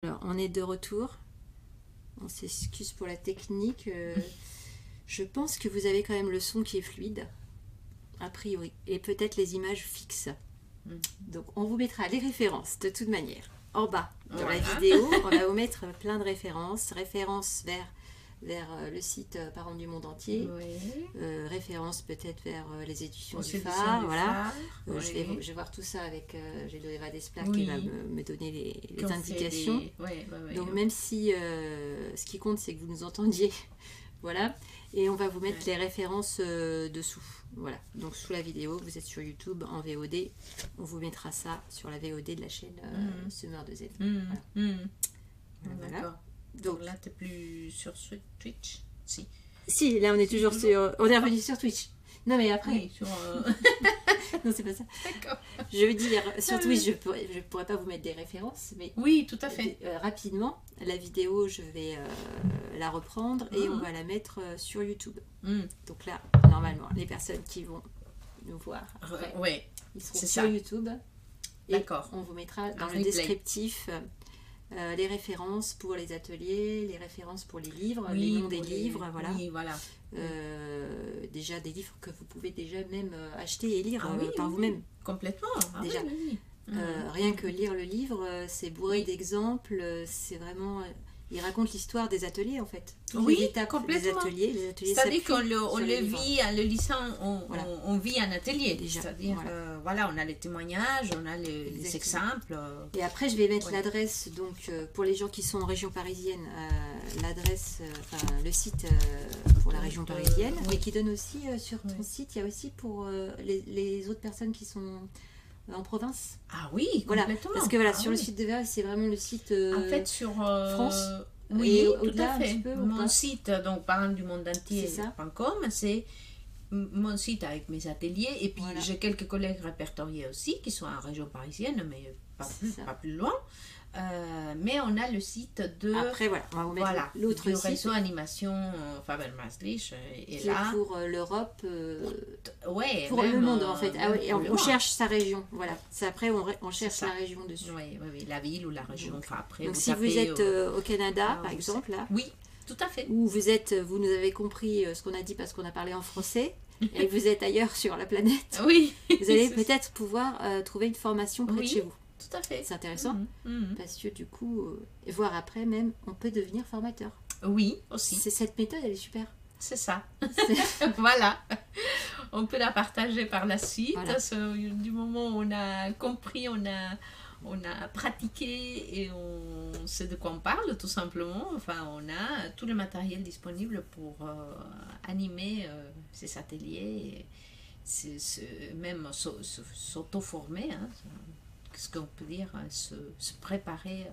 Alors, on est de retour. On s'excuse pour la technique. Je pense que vous avez quand même le son qui est fluide, a priori, et peut-être les images fixes. Donc, on vous mettra les références de toute manière. En bas, dans la vidéo, on va vous mettre plein de références. Références vers le site Parents du monde entier. Oui. Références peut-être vers les éditions Aux du éditions Phare. du Voilà. Phare, Je oui. vais voir tout ça avec Eva Desplat Oui. qui va me donner les Qu'on fait indications. des- ouais, ouais, ouais. Donc même si ce qui compte c'est que vous nous entendiez, voilà, et on va vous mettre les références dessous, voilà. Donc sous la vidéo, vous êtes sur YouTube en VOD, on vous mettra ça sur la VOD de la chaîne Summer de Z. Voilà. D'accord. Donc Donc là, t'es plus sur Twitch? Si. là on est toujours sur, on est revenu sur Twitch. Non mais après, Oui, sur... non c'est pas ça. D'accord. Je veux dire sur Twitch, je pourrais pas vous mettre des références, mais Oui, tout à fait. rapidement, la vidéo, je vais la reprendre et on va la mettre sur YouTube. Donc là, normalement, les personnes qui vont nous voir après, Ouais, ils seront c'est sur ça. YouTube. Et D'accord. on vous mettra dans Un le replay. descriptif les références pour les ateliers, les références pour les livres, Oui, les noms des pour les- livres, voilà. Oui, voilà. Déjà des livres que vous pouvez déjà même acheter et lire Ah oui, par oui, vous-même. Complètement. Ah Déjà. oui, oui. Rien que lire le livre, c'est bourré Oui. d'exemples, c'est vraiment... il raconte l'histoire des ateliers en fait. Toutes Oui, les étapes des complètement. ateliers. Les ateliers C'est-à-dire qu'on s'appuient le, on sur le les livres. vit, en le lisant, Voilà. on vit un atelier. Déjà, C'est-à-dire, voilà. on a les témoignages, on a les Exactement. exemples. Et après, je vais mettre Ouais. l'adresse, donc pour les gens qui sont en région parisienne, l'adresse, enfin le site pour la région parisienne, oui. mais qui donne aussi sur ton Oui. site, il y a aussi pour les autres personnes qui sont en province. Ah oui, Voilà, complètement. parce que voilà, Ah sur le oui. site de VA, c'est vraiment le site En fait, sur France. oui, Et tout au-delà à un fait. petit peu, ou Mon pas site, donc parents du monde C'est ça. entier.com, c'est mon site avec mes ateliers. Et puis Voilà. j'ai quelques collègues répertoriés aussi qui sont en région parisienne, mais C'est ça. pas plus loin. Mais on a le site de Après, voilà, on va vous mettre voilà, l'autre du site réseau animation Faber Maastricht est qui là. est pour l'Europe, Ouais, pour le même, monde en fait. Ah même oui, et pour on le monde. cherche sa région. Voilà. C'est après, on cherche ça. la région dessus. Oui, oui, oui, la ville ou la région. Donc, Enfin, après, Donc vous si vous tapez, êtes au Canada, par vous exemple, là, Oui, tout à fait. ou vous nous avez compris ce qu'on a dit parce qu'on a parlé en français, et vous êtes ailleurs sur la planète, Oui. vous allez C'est- peut-être pouvoir trouver une formation près de Oui. chez vous. Tout à fait. C'est intéressant. Mhm. Parce que du coup, et voir après même, on peut devenir formateur. Oui, aussi. Cette méthode, elle est super. C'est ça. C'est- Voilà. On peut la partager par la suite. Voilà. Du moment où on a compris, on a pratiqué et on sait de quoi on parle, tout simplement. Enfin, on a tout le matériel disponible pour animer ces ateliers et même s'auto-former. Hein, qu'est-ce qu'on peut dire, se préparer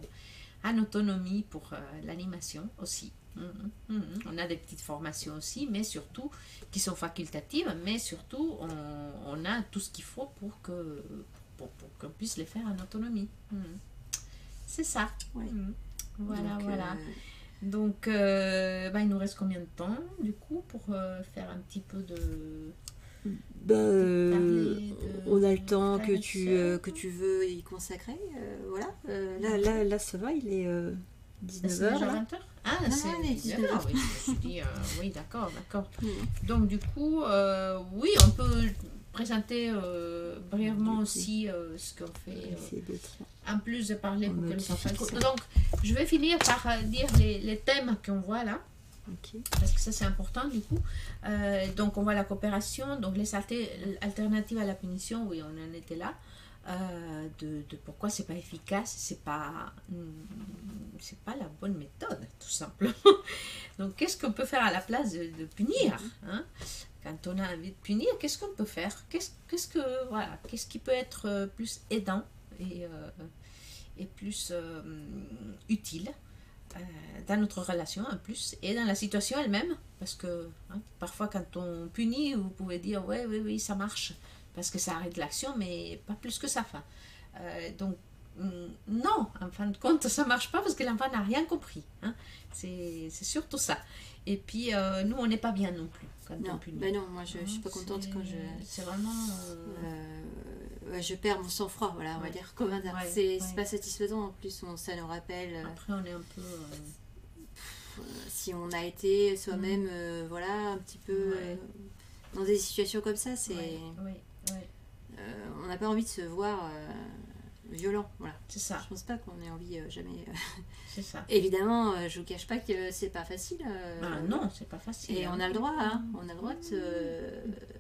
en autonomie pour l'animation aussi. On a des petites formations aussi, mais surtout qui sont facultatives, mais surtout on a tout ce qu'il faut pour qu'on puisse les faire en autonomie. C'est ça. Ouais. Voilà, Donc, voilà. Donc, il nous reste combien de temps, du coup, pour faire un petit peu de... parler de on a le temps frères et sœurs. que tu veux y consacrer. Voilà. Là, ça va, il est C'est 19h. déjà 20h. Ah, Non, c'est non, il est 19h, oui, je me suis dit, oui, d'accord. Mhm. Donc, du coup, oui, on peut présenter brièvement Du coup. aussi ce qu'on fait, Essayer d'être- en plus de parler On pour que les modifie enfants... ça. Donc, je vais finir par dire les thèmes qu'on voit là. Ok. Parce que ça c'est important du coup. Donc on voit la coopération, donc les alternatives à la punition, oui on en était là. De pourquoi c'est pas efficace, c'est pas la bonne méthode tout simplement. Donc qu'est-ce qu'on peut faire à la place de punir, hein? Quand on a envie de punir, qu'est-ce qu'on peut faire, qu'est-ce qui peut être plus aidant et plus utile dans notre relation en plus et dans la situation elle-même, parce que parfois quand on punit vous pouvez dire oui ça marche parce que ça arrête l'action, mais pas plus que ça. Donc non, en fin de compte ça marche pas parce que l'enfant n'a rien compris, hein. C'est surtout ça. Et puis nous on n'est pas bien non plus quand on Non, punit. ben non, moi je suis pas contente quand je. C'est vraiment je perds mon sang-froid, voilà, on va dire comme un c'est pas satisfaisant, en plus ça nous rappelle après on est un peu si on a été soi-même voilà un petit peu dans des situations comme ça, c'est on n'a pas envie de se voir violent, voilà. C'est ça. Je pense pas qu'on ait envie jamais. C'est ça. Évidemment, je vous cache pas que c'est pas facile. Non, c'est pas facile. Et on a le droit, on a le droit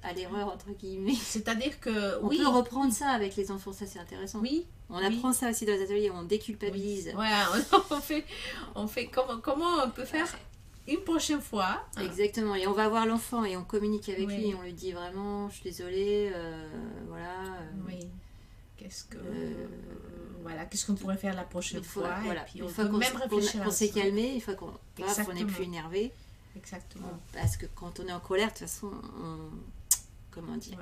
à l'erreur entre guillemets. C'est-à-dire que on peut reprendre ça avec les enfants, ça c'est intéressant. Oui. On apprend ça aussi dans les ateliers, on déculpabilise. Voilà, on fait comment on peut faire une prochaine fois. Exactement, et on va voir l'enfant et on communique avec lui et on lui dit vraiment, je suis désolée, voilà. Oui. Qu'est-ce qu'on pourrait faire la prochaine fois, voilà. Et puis une fois qu'on s'est calmé, une fois qu'on n'est plus énervé. Exactement. Parce que quand on est en colère, de toute façon, comment dire,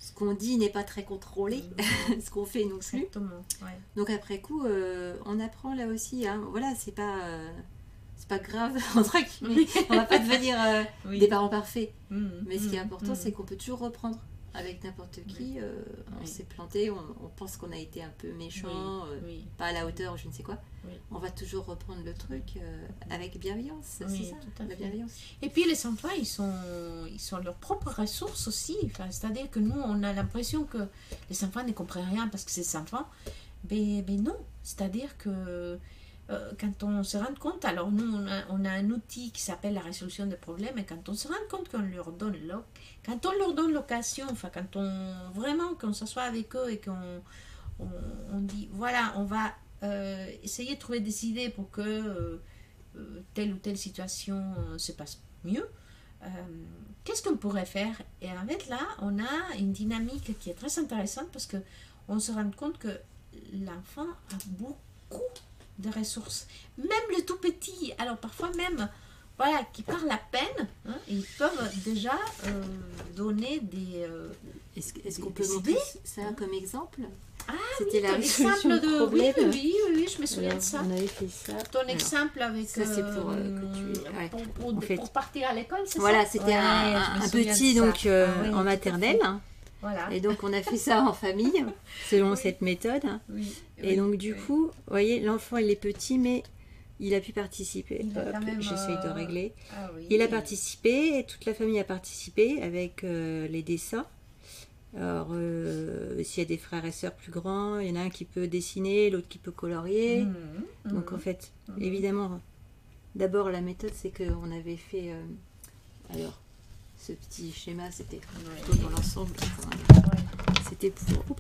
ce qu'on dit n'est pas très contrôlé, ce qu'on fait non plus. Exactement. Donc après coup, on apprend là aussi. Voilà, c'est pas grave entre guillemets. On va pas devenir des parents parfaits. Mais ce qui est important, c'est qu'on peut toujours reprendre. Avec n'importe qui, on s'est planté, on pense qu'on a été un peu méchant, pas à la hauteur, je ne sais quoi. On va toujours reprendre le truc avec bienveillance, c'est ça, la bienveillance. Et puis les enfants, ils sont leurs propres ressources aussi. Enfin, c'est-à-dire que nous, on a l'impression que les enfants ne comprennent rien parce que c'est des enfants. Mais non, c'est-à-dire que quand on se rend compte, alors nous on a un outil qui s'appelle la résolution des problèmes, et quand on se rend compte qu'on leur donne l'occasion, enfin qu'on s'assoit avec eux et qu'on dit voilà, on va essayer de trouver des idées pour que telle ou telle situation se passe mieux, qu'est-ce qu'on pourrait faire? Et en fait là on a une dynamique qui est très intéressante parce que on se rend compte que l'enfant a beaucoup de ressources, même les tout petits, alors parfois même voilà, qui parlent à peine, ils peuvent déjà donner des est-ce qu'on peut montrer ça comme exemple? C'était la résolution de problème. Oui, je me souviens de ça. On avait fait ça. Ton exemple avec ça c'est pour partir à l'école, c'est voilà, ça? C'était un petit donc en maternelle. Voilà. Et donc on a fait ça en famille selon cette méthode. Et donc du coup, vous voyez, l'enfant il est petit mais il a pu participer. J'essaye de régler. Il a participé et toute la famille a participé avec les dessins. Alors s'il y a des frères et sœurs plus grands, il y en a un qui peut dessiner, l'autre qui peut colorier. Donc en fait, évidemment, d'abord la méthode c'est qu'on avait fait alors ce petit schéma, c'était plutôt dans l'ensemble. C'était pour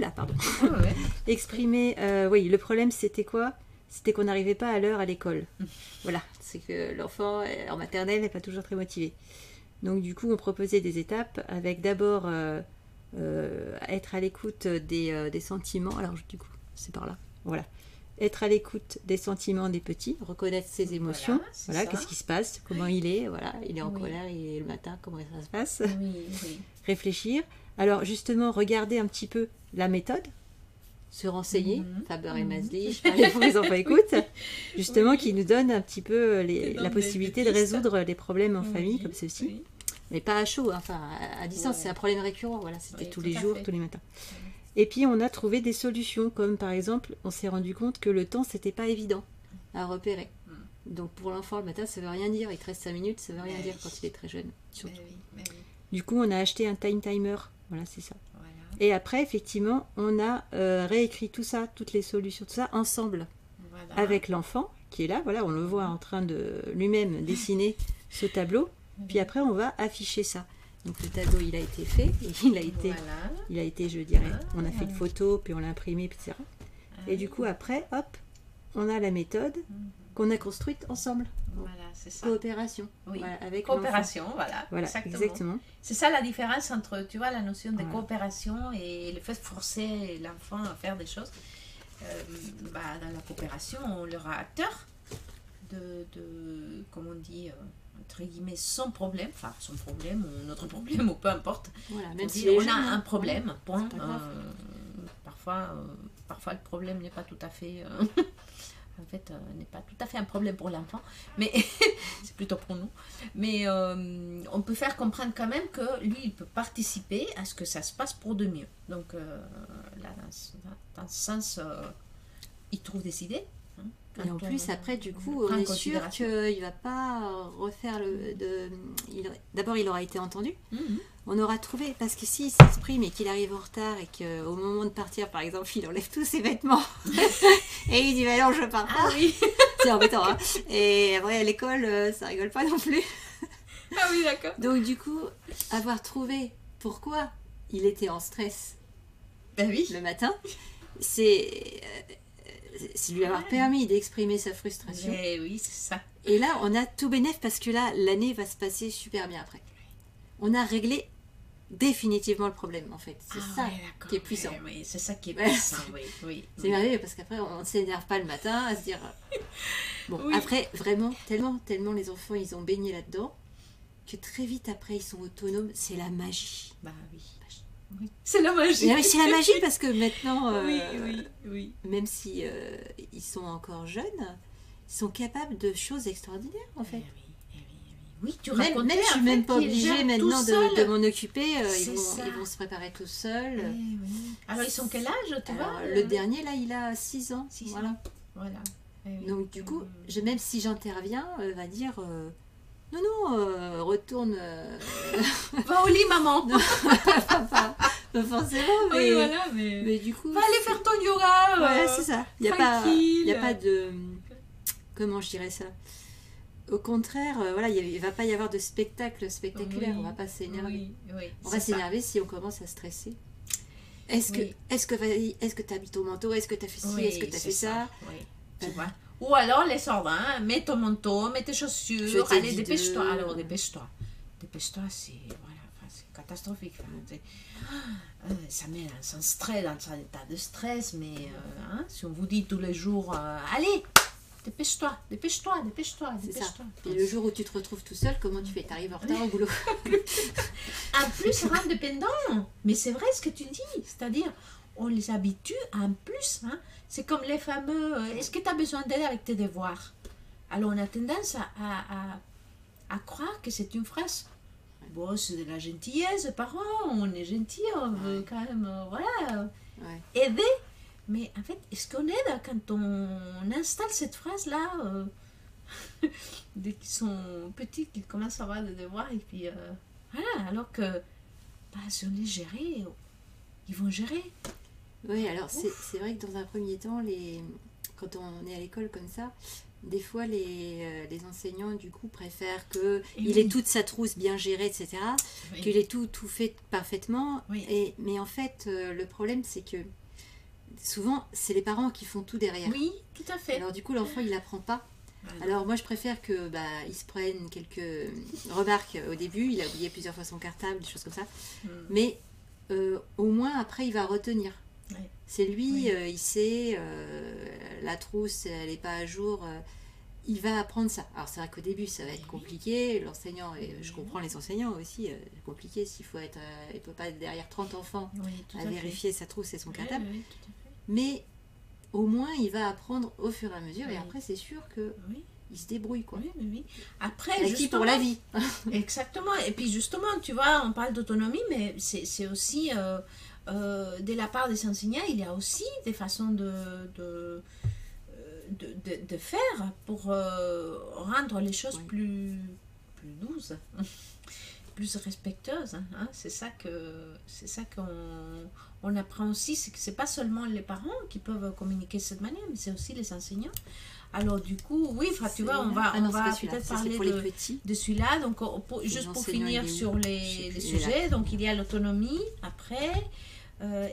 exprimer. Oui, le problème, c'était quoi? C'était qu'on n'arrivait pas à l'heure à l'école. Voilà, c'est que l'enfant en maternelle n'est pas toujours très motivé. Donc, du coup, on proposait des étapes avec d'abord être à l'écoute des sentiments. Alors, du coup, c'est par là. Voilà. Être à l'écoute des sentiments des petits, reconnaître ses émotions, voilà, qu'est-ce qui se passe, comment il est, voilà, il est en colère, il est le matin, comment ça se passe, réfléchir. Alors justement, regarder un petit peu la méthode, se renseigner, Faber et Masly, je parlais pour les enfants écoutent, justement qui nous donne un petit peu la possibilité de résoudre les problèmes en famille comme ceci, mais pas à chaud, enfin à distance, c'est un problème récurrent, voilà, c'était tous les jours, tous les matins. Et puis on a trouvé des solutions, comme par exemple, on s'est rendu compte que le temps, c'était pas évident à repérer. Donc pour l'enfant, le matin, ça veut rien dire. Il te reste 5 minutes, ça veut rien dire quand il est très jeune. Surtout. Du coup, on a acheté un time timer. Voilà, c'est ça. Voilà. Et après, effectivement, on a réécrit tout ça, toutes les solutions, tout ça, ensemble. Voilà. Avec l'enfant, qui est là. Voilà, on le voit en train de lui-même dessiner ce tableau. Puis après, on va afficher ça. Donc le tableau, il a été fait, il a été, je dirais, on a fait une photo, puis on l'a imprimé, etc. Et du coup, après, hop, on a la méthode qu'on a construite ensemble. Voilà, c'est ça. Coopération. Oui. Voilà, avec coopération, voilà exactement. C'est ça la différence entre, tu vois, la notion de coopération et le fait de forcer l'enfant à faire des choses. Dans la coopération, on leur a acteur de comment on dit... entre guillemets, son problème ou notre problème, ou peu importe. Voilà, même si on a un problème, parfois le problème n'est pas tout à fait en fait, n'est pas tout à fait un problème pour l'enfant, mais c'est plutôt pour nous. Mais on peut faire comprendre quand même que lui, il peut participer à ce que ça se passe pour de mieux. Donc, là, dans ce sens, il trouve des idées. Et en plus, après, du coup, on est sûr qu'il ne va pas refaire D'abord, il aura été entendu. On aura trouvé, parce que s'il s'exprime et qu'il arrive en retard et qu'au moment de partir, par exemple, il enlève tous ses vêtements et il dit bah non, je pars pas. Ah oui. C'est embêtant, hein. Et après, à l'école, ça rigole pas non plus. Ah oui, d'accord. Donc, du coup, avoir trouvé pourquoi il était en stress ben oui. le matin, c'est lui avoir permis d'exprimer sa frustration. Et oui, c'est ça. Et là, on a tout bénef parce que là, l'année va se passer super bien après. On a réglé définitivement le problème, en fait. C'est ça qui est puissant. Oui, c'est ça qui est puissant, oui. C'est merveilleux parce qu'après, on ne s'énerve pas le matin à se dire... Bon, après, vraiment, tellement les enfants, ils ont baigné là-dedans que très vite après, ils sont autonomes. C'est la magie. Bah oui. Oui. C'est la magie. C'est la magie parce que maintenant, oui. même si ils sont encore jeunes, ils sont capables de choses extraordinaires en fait. Oui, tu même je suis même pas obligée maintenant de m'en occuper. Ils vont se préparer tout seuls. Alors ils sont quel âge, tu vois? Le dernier là, il a 6 ans. 6 voilà. ans. Voilà. Donc du coup, même si j'interviens, va dire. Non, retourne. Va au lit, maman. Non, pas forcément, mais, mais du coup. Va aller faire ton yoga. Ouais, c'est ça. Il n'y a pas de. Comment je dirais ça? Au contraire, voilà, il ne va pas y avoir de spectacle spectaculaire. On ne va pas s'énerver. On va s'énerver si on commence à stresser. Est-ce que tu habites au manteau? Est-ce que tu as fait ci? Est-ce que tu as fait ça? Tu vois. Ou alors les sardins, mets ton manteau, mets tes chaussures, allez, dépêche-toi. Alors, dépêche-toi. Dépêche-toi, c'est catastrophique. Ça met un stress, dans un état de stress, mais si on vous dit tous les jours, allez, dépêche-toi. C'est ça. Et le jour où tu te retrouves tout seul, comment tu fais? Tu arrives en retard au boulot. En plus, ça rend dépendant. Mais c'est vrai ce que tu dis, c'est-à-dire, on les habitue en plus, hein. C'est comme les fameux est-ce que tu as besoin d'aide avec tes devoirs? Alors on a tendance à croire que c'est une phrase. Bon, c'est de la gentillesse, parents, on est gentil, on veut quand même aider. Mais en fait, est-ce qu'on aide quand on installe cette phrase-là dès qu'ils sont petits, qu'ils commencent à avoir des devoirs et puis voilà, alors que si on les gère, ils vont gérer. Oui, alors c'est vrai que dans un premier temps, quand on est à l'école comme ça, des fois les enseignants du coup préfèrent qu'il ait toute sa trousse bien gérée, etc., qu'il ait tout fait parfaitement. Mais en fait, le problème c'est que souvent c'est les parents qui font tout derrière. Oui, tout à fait. Alors du coup l'enfant il n'apprend pas. Alors moi je préfère que il se prenne quelques remarques au début, il a oublié plusieurs fois son cartable, des choses comme ça. Mais au moins après il va retenir. C'est lui, il sait, la trousse, elle n'est pas à jour, il va apprendre ça. Alors c'est vrai qu'au début, ça va être compliqué, l'enseignant, et je comprends les enseignants aussi, c'est compliqué s'il faut être, il ne peut pas être derrière 30 enfants à vérifier sa trousse et son cartable. Mais au moins, il va apprendre au fur et à mesure, et après, c'est sûr que... il se débrouille, quoi. Après, justement, pour la vie. Exactement. Et puis justement, tu vois, on parle d'autonomie, mais c'est aussi... de la part des enseignants, il y a aussi des façons de faire pour rendre les choses plus douces, plus respectueuses. Hein. C'est ça qu'on apprend aussi, c'est que c'est pas seulement les parents qui peuvent communiquer de cette manière, mais c'est aussi les enseignants. Alors du coup, oui, tu vois, on va peut-être parler de celui-là. Donc, juste pour finir sur les sujets, donc il y a l'autonomie après.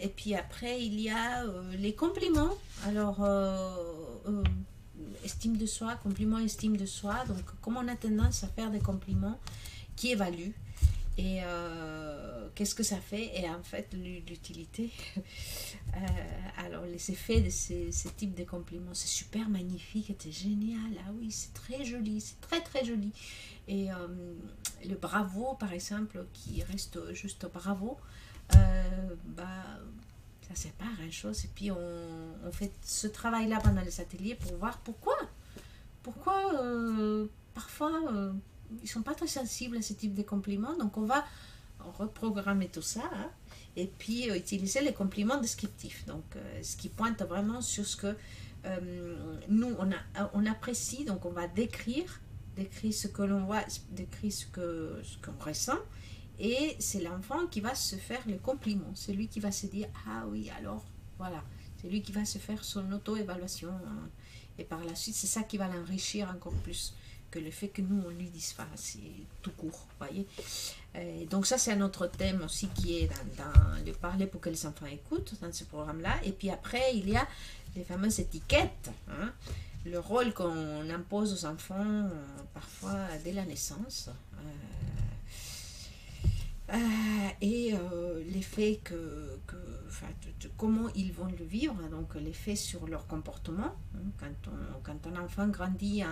Et puis après, il y a les compliments. Alors, estime de soi, compliments, estime de soi. Donc, comme on a tendance à faire des compliments qui évaluent, et qu'est-ce que ça fait? Et en fait, l'utilité. Alors, les effets de ces types de compliments, c'est super magnifique, c'est génial. Ah oui, c'est très joli, c'est très très joli. Et le bravo, par exemple, qui reste juste bravo. Ça sert pas à grand chose. Et puis on fait ce travail-là pendant les ateliers pour voir pourquoi parfois ils sont pas très sensibles à ce type de compliments. Donc on va reprogrammer tout ça, hein, et puis utiliser les compliments descriptifs. Donc ce qui pointe vraiment sur ce que nous on apprécie. Donc on va décrire ce que l'on voit, décrire ce qu'on ressent. Et c'est l'enfant qui va se faire le compliment. C'est lui qui va se dire ah oui, alors voilà. C'est lui qui va se faire son auto-évaluation. Hein. Et par la suite, c'est ça qui va l'enrichir encore plus que le fait que nous, on lui dise pas. C'est tout court, voyez. Donc ça, c'est un autre thème aussi qui est dans le parler pour que les enfants écoutent dans ce programme-là. Et puis après, il y a les fameuses étiquettes. Hein. Le rôle qu'on impose aux enfants, parfois dès la naissance. Et l'effet comment ils vont le vivre, donc l'effet sur leur comportement. Hein, quand un enfant grandit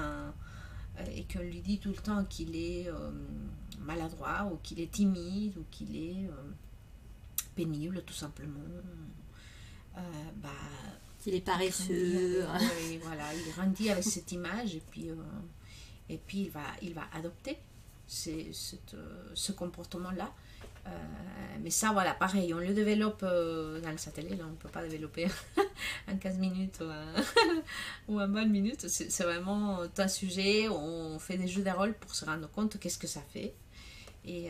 et qu'on lui dit tout le temps qu'il est maladroit, ou qu'il est timide, ou qu'il est pénible, tout simplement, qu'il est paresseux. Oui, voilà, il grandit avec cette image, et puis il va adopter ce comportement-là. Mais ça, voilà, pareil, on le développe dans le satellite, là, on ne peut pas développer en 15 minutes ou en 20 minutes. C'est vraiment un sujet, on fait des jeux de rôle pour se rendre compte qu'est-ce que ça fait. Et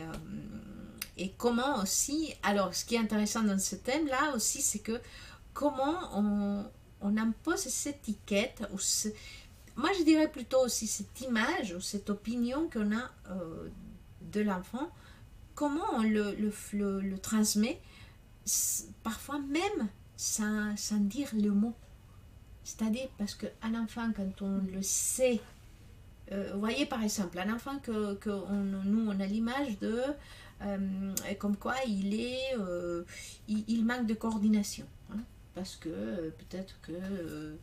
comment aussi, alors ce qui est intéressant dans ce thème-là aussi, c'est que comment on impose cette étiquette, moi je dirais plutôt aussi cette image ou cette opinion qu'on a de l'enfant, comment on le transmet, parfois même sans dire le mot. C'est-à-dire parce qu'un enfant, quand on le sait, vous voyez par exemple, un enfant nous on a l'image de comme quoi il manque de coordination. Hein, parce que peut-être que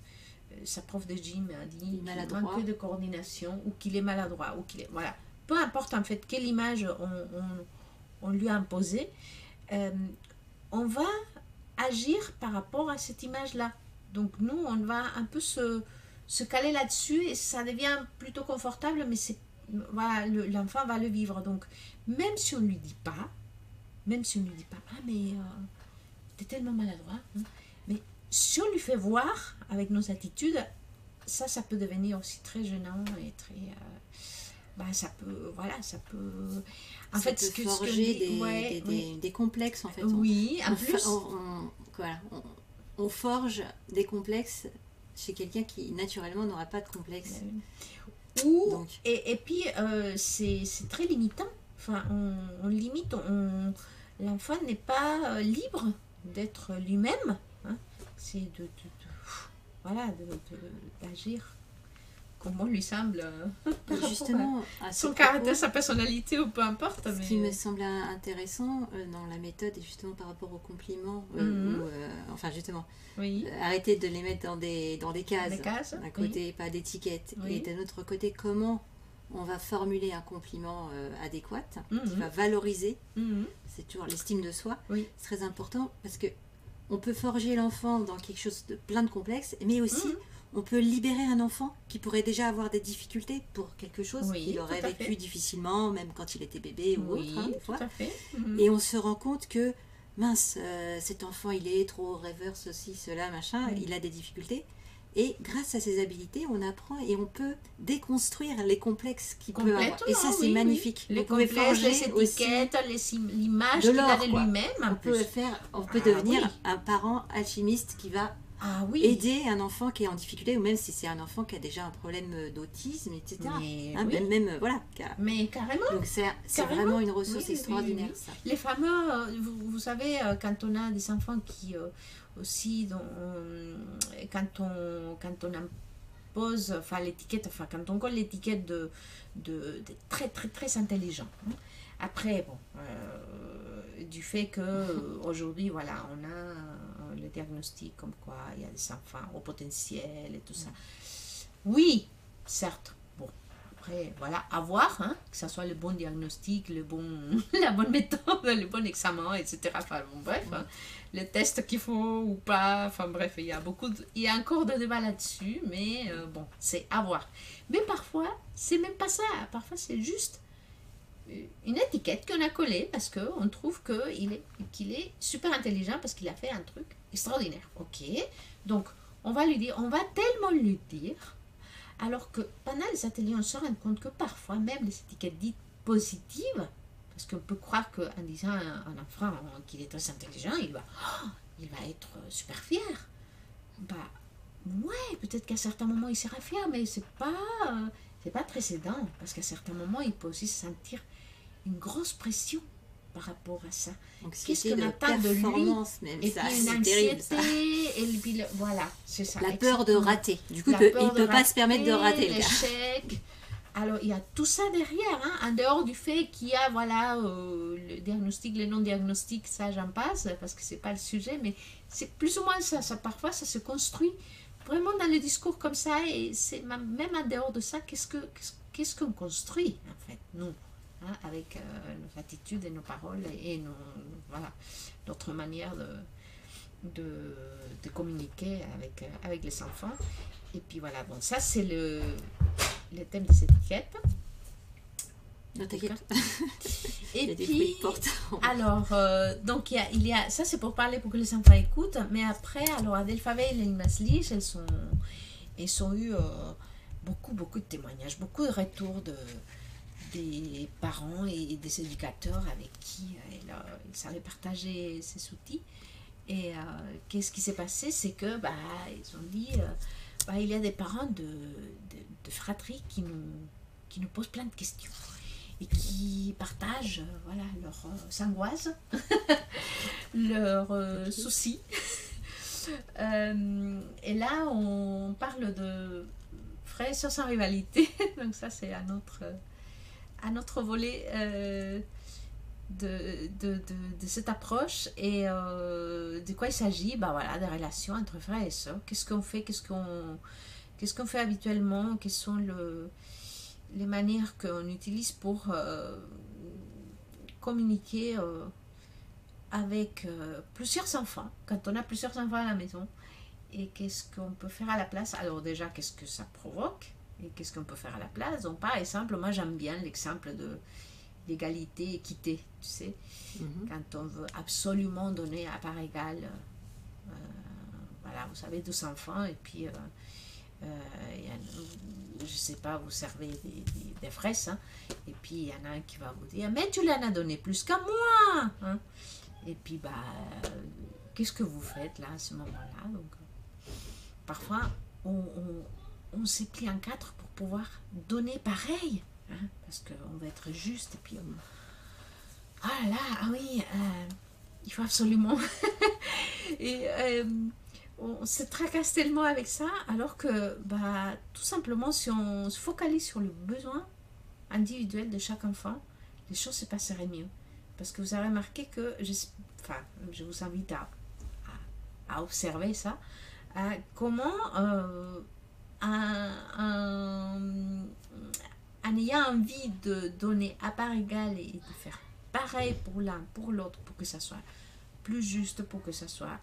sa prof de gym a dit qu'il manque de coordination, ou qu'il est maladroit, ou qu'il est... Voilà. Peu importe en fait quelle image on lui a imposée, on va agir par rapport à cette image-là. Donc nous, on va un peu se caler là-dessus, et ça devient plutôt confortable, mais voilà, l'enfant va le vivre. Donc même si on ne lui dit pas, ah mais t'es tellement maladroit, hein, mais si on lui fait voir avec nos attitudes, ça peut devenir aussi très gênant et très... ça peut en fait ce forger des complexes en fait. Oui, on forge des complexes chez quelqu'un qui naturellement n'aura pas de complexe. Et puis c'est très limitant. Enfin, on limite, l'enfant n'est pas libre d'être lui-même. Hein. C'est d'agir comme on lui semble, justement, son caractère, sa personnalité, ou peu importe. Ce qui me semble intéressant dans la méthode, et justement par rapport aux compliments, justement, arrêter de les mettre dans des cases, d'un côté, pas d'étiquette, et d'un autre côté, comment on va formuler un compliment adéquat, qui va valoriser, c'est toujours l'estime de soi, c'est très important, parce que on peut forger l'enfant dans quelque chose de plein de complexes, mais aussi on peut libérer un enfant qui pourrait déjà avoir des difficultés pour quelque chose qu'il aurait vécu difficilement, même quand il était bébé ou autre, hein, des fois. Tout à fait. Et on se rend compte que, mince, cet enfant, il est trop rêveur, ceci, cela, machin, il a des difficultés. Et grâce à ses habiletés, on apprend et on peut déconstruire les complexes qu'il peut avoir. Et ça, c'est magnifique. Les complexes, les étiquettes, l'image qu'il a de lui-même. On peut devenir un parent alchimiste qui va aider un enfant qui est en difficulté, ou même si c'est un enfant qui a déjà un problème d'autisme, etc. Mais carrément. Donc c'est vraiment une ressource extraordinaire. Ça. Les fameux, vous savez, quand on a des enfants qui aussi, quand on impose, l'étiquette, quand on colle l'étiquette de très très très intelligent. Hein. Après, du fait que aujourd'hui, voilà, on a le diagnostic comme quoi il y a des enfants au potentiel et tout ça. Oui, certes. Bon, après, voilà, à voir, hein, que ça soit le bon diagnostic, la bonne méthode, le bon examen, etc. Enfin, bon, bref, hein, les tests qu'il faut ou pas, enfin bref, il y a encore de débat là-dessus, mais bon, c'est à voir. Mais parfois, c'est même pas ça, parfois c'est juste une étiquette qu'on a collée parce qu'on trouve qu'il est super intelligent parce qu'il a fait un truc extraordinaire. Ok, donc on va tellement lui dire, alors que pendant les ateliers, on se rend compte que parfois, même les étiquettes dites positives, parce qu'on peut croire qu'en disant à un enfant qu'il est très intelligent, il va être super fier. Bah, ouais, peut-être qu'à certains moments, il sera fier, mais c'est pas très aidant, parce qu'à certains moments, il peut aussi se sentir une grosse pression par rapport à ça. Qu'est-ce qu'on attend de lui? Même et ça, puis une anxiété, et puis voilà, c'est ça. La peur de rater. Du coup, il ne peut pas se permettre de rater. L'échec. Alors, il y a tout ça derrière, hein, en dehors du fait qu'il y a, voilà, le diagnostic, le non-diagnostic, ça j'en passe, parce que c'est pas le sujet, mais c'est plus ou moins ça. Parfois, ça se construit vraiment dans le discours comme ça, et c'est même en dehors de ça, qu'est-ce qu'on construit, en fait, nous, hein, avec nos attitudes et nos paroles, et notre manière de communiquer avec les enfants. Et puis voilà, bon, ça c'est le thème de cette étiquette. Non, t'inquiète. Et puis, alors, donc il y a, ça c'est pour parler, pour que les enfants écoutent, mais après, alors Adelphabet et Lénie Maslich, elles ont eu beaucoup de témoignages, beaucoup de retours des parents et des éducateurs avec qui ils savaient partager ces outils. Et qu'est-ce qui s'est passé? C'est que, ils ont dit, il y a des parents de fratrie qui nous posent plein de questions et qui partagent leurs angoisses, leurs soucis. Et là, on parle de frères et sœurs sans rivalité. Donc ça, c'est un autre volet de cette approche. Et de quoi il s'agit? Des relations entre frères et sœurs. Qu'est-ce qu'on fait? Qu'est-ce qu'on fait habituellement? Quelles sont les manières qu'on utilise pour communiquer avec plusieurs enfants, quand on a plusieurs enfants à la maison, et qu'est-ce qu'on peut faire à la place? Alors déjà, qu'est-ce que ça provoque et qu'est-ce qu'on peut faire à la place? Donc par exemple, moi j'aime bien l'exemple de l'égalité, équité, tu sais, quand on veut absolument donner à part égale, vous savez, 12 enfants, et puis je sais pas, vous servez des fraises, hein, et puis il y en a un qui va vous dire, mais tu l'en as donné plus qu'à moi, hein. Et puis qu'est-ce que vous faites là à ce moment-là? Donc parfois on s'est pris en quatre pour pouvoir donner pareil, hein, parce qu'on va être juste, et puis il faut absolument et on se tracasse tellement avec ça, alors que tout simplement, si on se focalise sur le besoin individuel de chaque enfant, les choses se passeraient mieux. Parce que vous avez remarqué que, je vous invite à observer ça, comment en ayant envie de donner à part égale et de faire pareil pour l'un, pour l'autre, pour que ça soit plus juste, pour que ça soit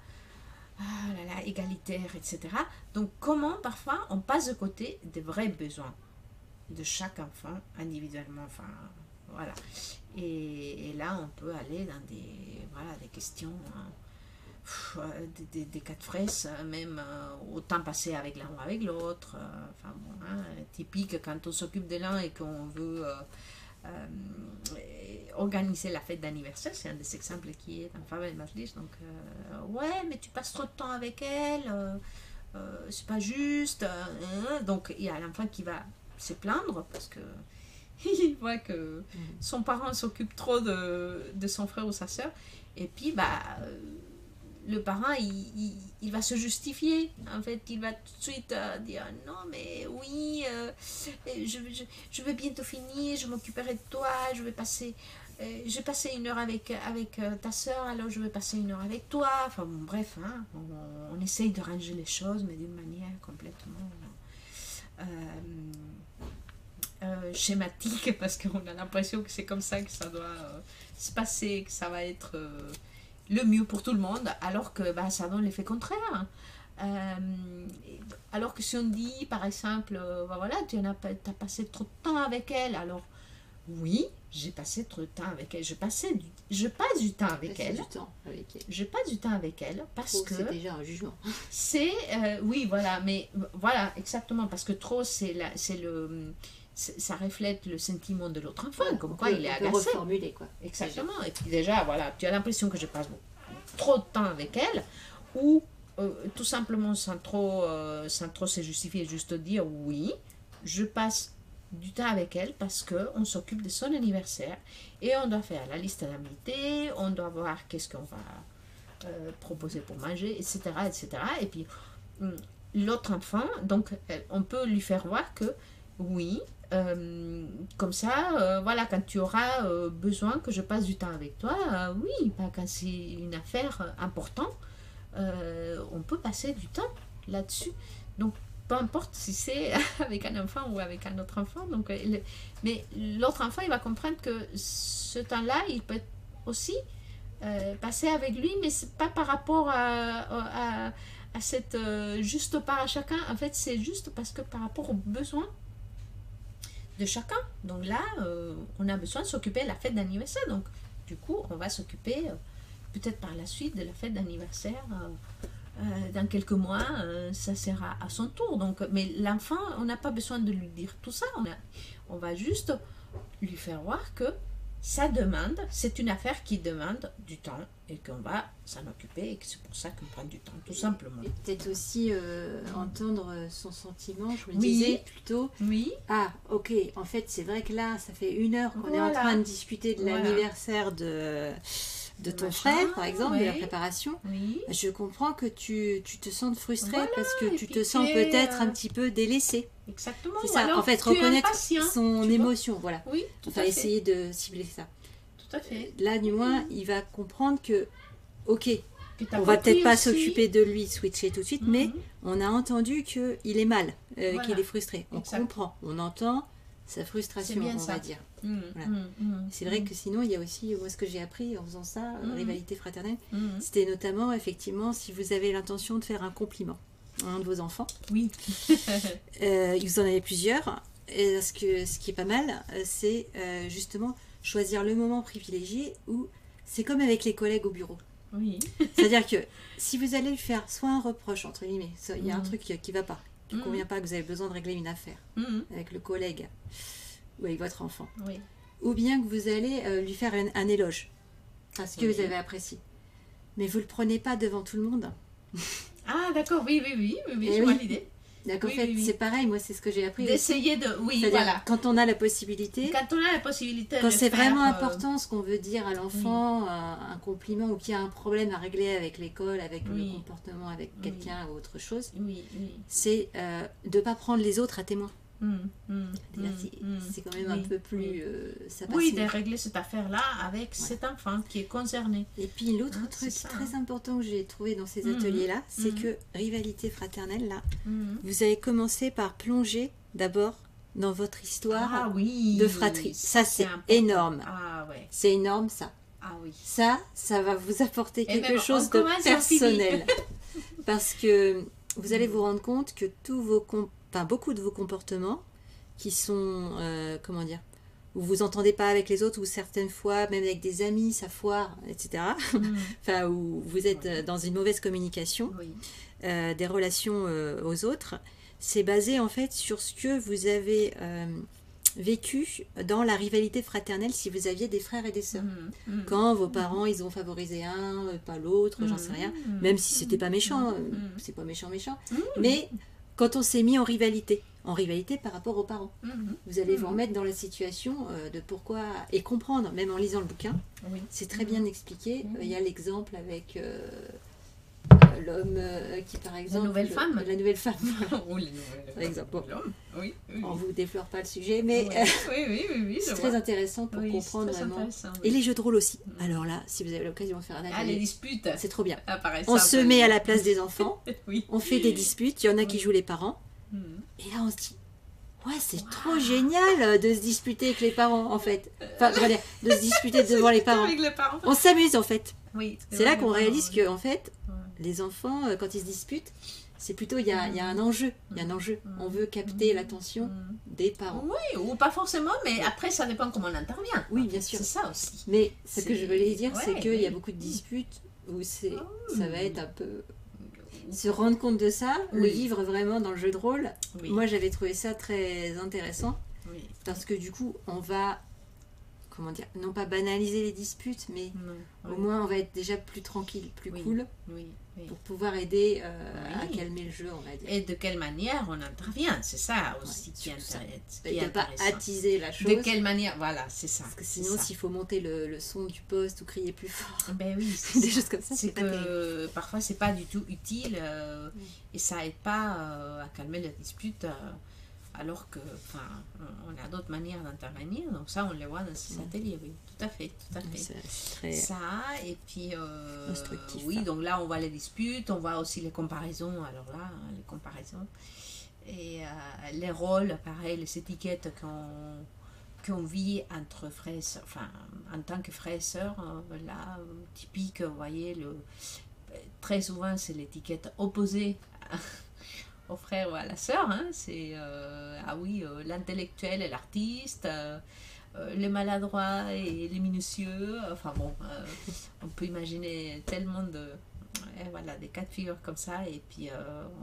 égalitaire, etc. Donc comment parfois on passe de côté des vrais besoins de chaque enfant individuellement, voilà. Et là on peut aller dans des questions, des cas de fraises, même au temps passé avec l'un ou avec l'autre, typique quand on s'occupe de l'un et qu'on veut organiser la fête d'anniversaire, c'est un des exemples qui est dans Fabel Maslich. Donc ouais, mais tu passes trop de temps avec elle, c'est pas juste, donc il y a l'enfant qui va se plaindre parce que il voit que son parent s'occupe trop de son frère ou sa soeur, et puis le parent il va se justifier, en fait il va tout de suite dire non mais oui, je vais bientôt finir, je m'occuperai de toi, j'ai passé une heure avec ta soeur, alors je vais passer une heure avec toi, bref, hein, on essaye de ranger les choses, mais d'une manière complètement schématique, parce qu'on a l'impression que c'est comme ça que ça doit se passer, que ça va être le mieux pour tout le monde, alors que ça donne l'effet contraire. Alors que si on dit, par exemple, voilà, tu as passé trop de temps avec elle, alors oui, j'ai passé trop de temps avec elle, je passe du temps avec elle. Je passe du temps avec elle parce trop, que c'est déjà un jugement. C'est oui, voilà, mais voilà, exactement, parce que trop, ça reflète le sentiment de l'autre enfant, Voilà, comme quoi il est agacé. Reformuler, quoi. Exactement. Déjà. Et puis déjà, voilà, tu as l'impression que je passe trop de temps avec elle, ou tout simplement sans trop se justifier, juste dire oui, je passe du temps avec elle parce qu'on s'occupe de son anniversaire et on doit faire la liste d'invités, on doit voir qu'est-ce qu'on va proposer pour manger, etc., etc. Et puis l'autre enfant, donc on peut lui faire voir que oui, comme ça, voilà, quand tu auras besoin que je passe du temps avec toi, oui, quand c'est une affaire importante, on peut passer du temps là-dessus. Donc, peu importe si c'est avec un enfant ou avec un autre enfant. Donc, mais l'autre enfant, il va comprendre que ce temps-là, il peut aussi passer avec lui, mais c'est pas par rapport à cette juste part à chacun. En fait, c'est juste parce que par rapport aux besoins de chacun. Donc là, on a besoin de s'occuper de la fête d'anniversaire. Donc, du coup, on va s'occuper peut-être par la suite de la fête d'anniversaire. Dans quelques mois, ça sera à son tour. Donc, mais l'enfant, on n'a pas besoin de lui dire tout ça. On va juste lui faire voir que ça demande, c'est une affaire qui demande du temps et qu'on va s'en occuper et que c'est pour ça qu'on prend du temps, tout simplement. Et peut-être aussi entendre son sentiment, je me disais plutôt, ah ok, en fait c'est vrai que là, ça fait 1 heure qu'on est en train de discuter de l'anniversaire de ton frère, par exemple, de la préparation. Je comprends que tu te sentes frustrée parce que tu te sens peut-être un petit peu délaissée. Exactement. C'est ça, alors, en fait, reconnaître son émotion, voilà. Oui, tout à fait. Essayer de cibler ça. Tout à fait. Là, du moins, il va comprendre que, ok, on va peut-être pas s'occuper de lui, switcher tout de suite, mais on a entendu qu'il est mal, qu'il est frustré. On comprend, on entend sa frustration, on va dire. C'est vrai que sinon, il y a aussi, moi, ce que j'ai appris en faisant ça, rivalité fraternelle, c'était notamment, effectivement, si vous avez l'intention de faire un compliment à un de vos enfants. Oui. Vous en avez plusieurs. Et ce qui est pas mal, c'est justement choisir le moment privilégié où c'est comme avec les collègues au bureau. Oui. C'est-à-dire que si vous allez lui faire soit un reproche, entre guillemets, il y a un truc qui va pas, qui ne convient pas, que vous avez besoin de régler une affaire avec le collègue ou avec votre enfant, ou bien que vous allez lui faire un éloge parce que vous avez apprécié, mais vous le prenez pas devant tout le monde. Ah d'accord, oui, je vois l'idée. Donc en fait, c'est pareil, moi c'est ce que j'ai appris. D'essayer de, voilà. Quand on a la possibilité. Quand c'est vraiment important ce qu'on veut dire à l'enfant, un compliment ou qu'il y a un problème à régler avec l'école, avec le comportement, avec quelqu'un ou autre chose, c'est de ne pas prendre les autres à témoin. C'est quand même un peu plus... ça passe de régler cette affaire-là avec cet enfant qui est concerné. Et puis l'autre truc très important que j'ai trouvé dans ces ateliers-là, c'est que rivalité fraternelle, là, vous avez commencé par plonger d'abord dans votre histoire de fratrie. Ça, c'est énorme. C'est énorme, ça. Ça va vous apporter quelque chose de personnel. Parce que vous allez vous rendre compte que beaucoup de vos comportements qui sont, où vous entendez pas avec les autres, ou certaines fois, même avec des amis, ça foire, etc. Enfin, où vous êtes dans une mauvaise communication des relations aux autres, c'est basé en fait sur ce que vous avez vécu dans la rivalité fraternelle si vous aviez des frères et des sœurs. Quand vos parents, ils ont favorisé un, pas l'autre, j'en sais rien, même si c'était pas méchant, c'est pas méchant, mais quand on s'est mis en rivalité par rapport aux parents. Vous allez vous remettre dans la situation de pourquoi, et comprendre, même en lisant le bouquin, c'est très bien expliqué. Il y a l'exemple avec l'homme qui, par exemple... La nouvelle femme. Par exemple. Bon. On ne vous déflore pas le sujet, mais c'est très intéressant pour comprendre vraiment. Et les jeux de rôle aussi. Alors là, si vous avez l'occasion de faire un atelier, les disputes, c'est trop bien. On se met à la place des enfants, on fait des disputes, il y en a qui jouent les parents, et là on se dit, ouais, c'est trop génial de se disputer avec les parents, en fait. Enfin, comment dire, de se disputer devant les parents. Avec les parents. On s'amuse, en fait. Oui, C'est là qu'on réalise que, en fait, ouais. les enfants, quand ils se disputent, c'est plutôt, il y a un enjeu. Il y a un enjeu. On veut capter l'attention des parents. Oui, ou pas forcément, mais après, ça dépend comment on intervient. Oui, bien sûr. C'est ça aussi. Mais ce que je voulais dire, c'est ouais, qu'il y a oui. beaucoup de disputes où ça va être un peu... Se rendre compte de ça, le Oui. vivre vraiment dans le jeu de rôle. Oui. Moi, j'avais trouvé ça très intéressant. Oui. Parce que du coup, on va, comment dire, non pas banaliser les disputes, mais Non, au oui. moins on va être déjà plus tranquille, plus Oui. cool, Oui, oui. pour pouvoir aider à Oui. calmer le jeu, on va dire. Et de quelle manière on intervient, c'est ça aussi Ouais, qui est surtout ça. intéressant. Et de ne pas attiser la chose. De quelle manière, voilà, c'est ça. Parce que c'est sinon, ça. s'il faut monter le son du poste ou crier plus fort, Ben oui, des choses comme ça, c'est c'est pas terrible. que parfois c'est pas du tout utile Oui. et ça aide pas à calmer la dispute alors que enfin on a d'autres manières d'intervenir, donc ça on le voit dans ces ateliers, oui, tout à fait. C'est très... Ça et puis instructif, oui, ça. donc là on voit les disputes, on voit aussi les comparaisons, alors là les comparaisons et les rôles, pareil, les étiquettes qu'on vit entre frères et sœurs, enfin en tant que frères et sœurs, là typique, vous voyez, très souvent c'est l'étiquette opposée au frère ou à la sœur, hein, c'est ah oui, l'intellectuel et l'artiste, les maladroits et les minutieux, enfin bon, on peut imaginer tellement voilà, des cas de figure comme ça, et puis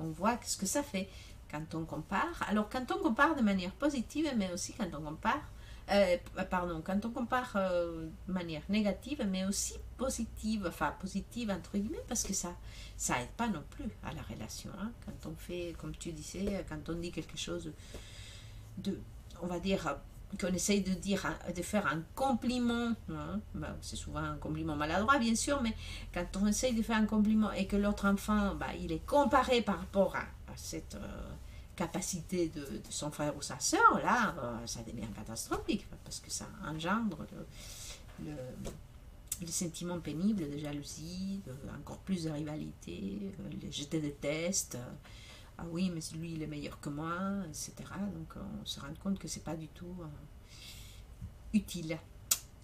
on voit ce que ça fait quand on compare. Alors quand on compare de manière positive, mais aussi quand on compare quand on compare de manière négative, mais aussi positive, enfin positive entre guillemets, parce que ça aide pas non plus à la relation, hein. Quand on fait, comme tu disais, quand on dit quelque chose on va dire, qu'on essaye de faire un compliment, hein, ben, c'est souvent un compliment maladroit bien sûr, mais quand on essaye de faire un compliment et que l'autre enfant, ben, il est comparé par rapport à cette capacité de son frère ou sa sœur, là, ça devient catastrophique, parce que ça engendre les sentiments pénibles de jalousie, encore plus de rivalité, je te déteste, ah oui, mais lui il est meilleur que moi, etc. Donc on se rend compte que c'est pas du tout utile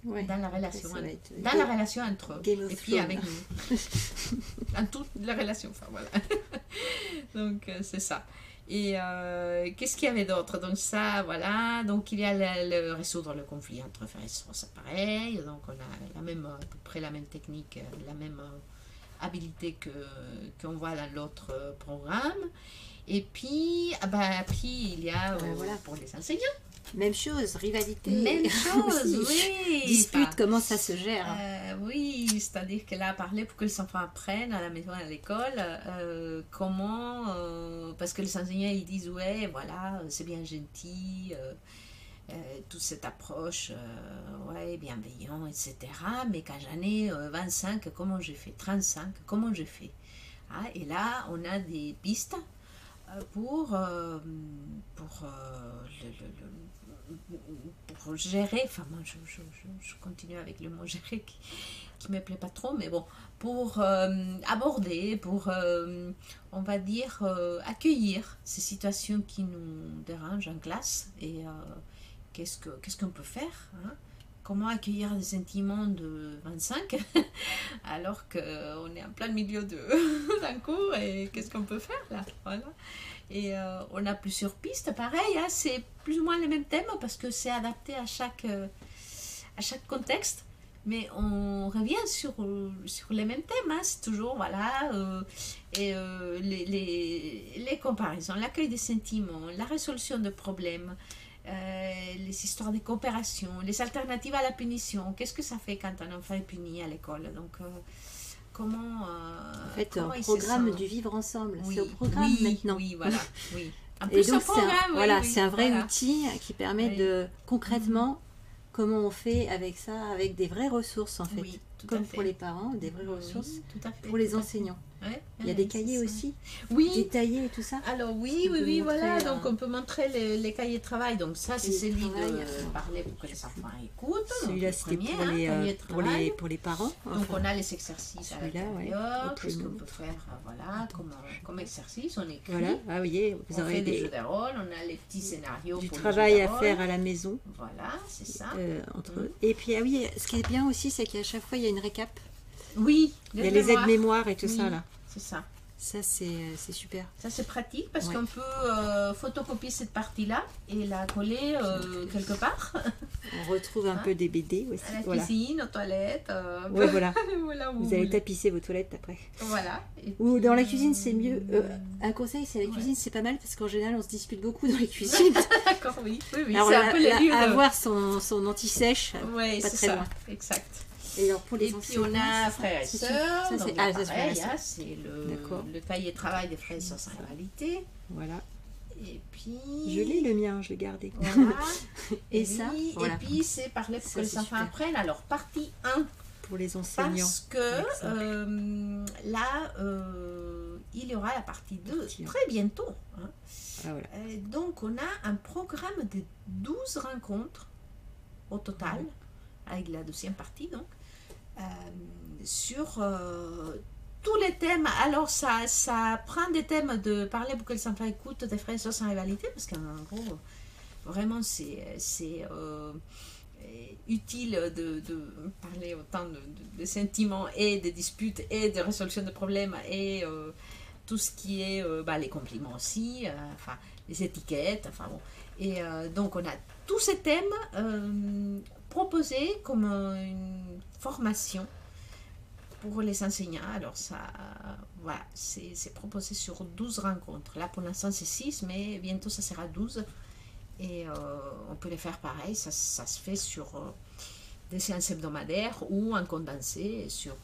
Ouais. dans la relation, Ça va être dans la relation entre eux Game of et puis Thrones. avec nous. Dans toute la relation, enfin voilà. Donc c'est ça. Et qu'est-ce qu'il y avait d'autre? Donc ça, voilà. Donc il y a le résoudre le conflit entre frères et sœurs, c'est pareil. Donc on a à peu près la même technique, la même habilité qu'on voit dans l'autre programme. Et puis, puis il y a voilà. pour les enseignants. Même chose, rivalité. Même chose, aussi. oui. Dispute, Enfin, comment ça se gère? oui, c'est-à-dire que là, parler pour que les enfants apprennent à la maison et à l'école, comment, parce que les enseignants, ils disent, ouais, voilà, c'est bien gentil, toute cette approche, ouais, bienveillant, etc. Mais quand j'en ai 25, comment j'ai fait? 35, comment j'ai fait? Ah, et là, on a des pistes pour gérer, enfin moi je continue avec le mot gérer qui me plaît pas trop, mais bon, pour aborder, pour on va dire accueillir ces situations qui nous dérangent en classe et qu'est-ce qu'on peut faire, hein? Comment accueillir des sentiments de 25 alors qu'on est en plein milieu d'un cours et qu'est-ce qu'on peut faire là, voilà. Et on a plusieurs pistes, pareil, hein, c'est plus ou moins les mêmes thèmes parce que c'est adapté à chaque contexte, mais on revient sur les mêmes thèmes, hein, c'est toujours, voilà, les comparaisons, l'accueil des sentiments, la résolution de problèmes, les histoires de coopération, les alternatives à la punition, qu'est-ce que ça fait quand un enfant est puni à l'école, donc comment en fait, comment un il se programme sent. du vivre ensemble, Oui, c'est au programme oui, maintenant. oui, voilà, oui. En Et plus, donc un programme, voilà, oui, c'est un vrai voilà. outil qui permet Oui. de concrètement comment on fait avec ça, avec des vraies ressources en fait. Oui, tout à comme fait. pour les parents, des vraies Oui, ressources tout à fait, pour les tout à fait. enseignants. Ouais, Il y a ouais, des c'est cahiers ça. aussi, Oui, détaillés et tout ça. alors On oui, peut voilà, montrer, donc on peut montrer les cahiers de travail. Donc ça, c'est cahiers de celui travail, de parler pour que les enfants écoutent. Celui-là, donc c'était le premier, pour, cahier de travail. pour les parents. Donc Enfin, on a les exercices à celui-là, ouais. l'intérieur, Donc, tout ce qu'on peut faire, voilà, comme exercice, on écrit. voilà, ah, vous voyez, vous On aurez fait des jeux de rôle, on a les petits scénarios du pour travail les jeux à de rôle. faire à la maison. Voilà, c'est ça. Entre eux. Et puis, ah oui, ce qui est bien aussi, c'est qu'à chaque fois, il y a une récap. Oui, Il y a les aides-mémoires et tout Oui. ça, là. C'est ça. Ça, c'est super. Ça, c'est pratique parce Ouais. qu'on peut photocopier cette partie-là et la coller quelque part. On retrouve un peu des BD aussi. À la Voilà. cuisine, aux toilettes. Ouais, voilà. Voilà, où Vous allez tapisser vos toilettes après. Voilà. Et Ou puis, dans la cuisine, c'est mieux. Un conseil, c'est la Ouais. cuisine, c'est pas mal parce qu'en général, on se dispute beaucoup dans les cuisines. D'accord, oui. Oui, Alors, c'est un peu les lieux de- avoir son anti-sèche, Ouais, pas c'est très ça. loin. Exact. Et alors, pour les Et puis enseignants, on a c'est frères et ça, sœurs. ça, donc c'est là, ça, c'est frères et pareil, sœurs. hein, c'est D'accord. le cahier de travail des frères et sœurs sans rivalité. Voilà. Et puis. Je l'ai le mien, je l'ai gardé. Voilà. Et ça, oui, voilà. Et puis c'est parler pour Ça, que les c'est enfants super. apprennent. Alors, partie 1. Pour les enseignants. Parce que là, il y aura la partie 2 Partie un. très bientôt. Hein. Ah, voilà. Donc, on a un programme de 12 rencontres au total, avec la deuxième partie, donc, sur tous les thèmes. Alors, ça prend des thèmes de parler pour que les enfants écoutent des frères et sœurs sans rivalité, parce qu'en gros, vraiment, c'est utile de parler autant de sentiments et de disputes et de résolution de problèmes et tout ce qui est les compliments aussi, enfin les étiquettes, enfin bon. Et donc on a tous ces thèmes proposés comme une formation pour les enseignants. Alors ça, voilà, c'est proposé sur 12 rencontres. Là pour l'instant c'est 6, mais bientôt ça sera 12. Et on peut les faire pareil, ça se fait sur des séances hebdomadaires ou en condensé sur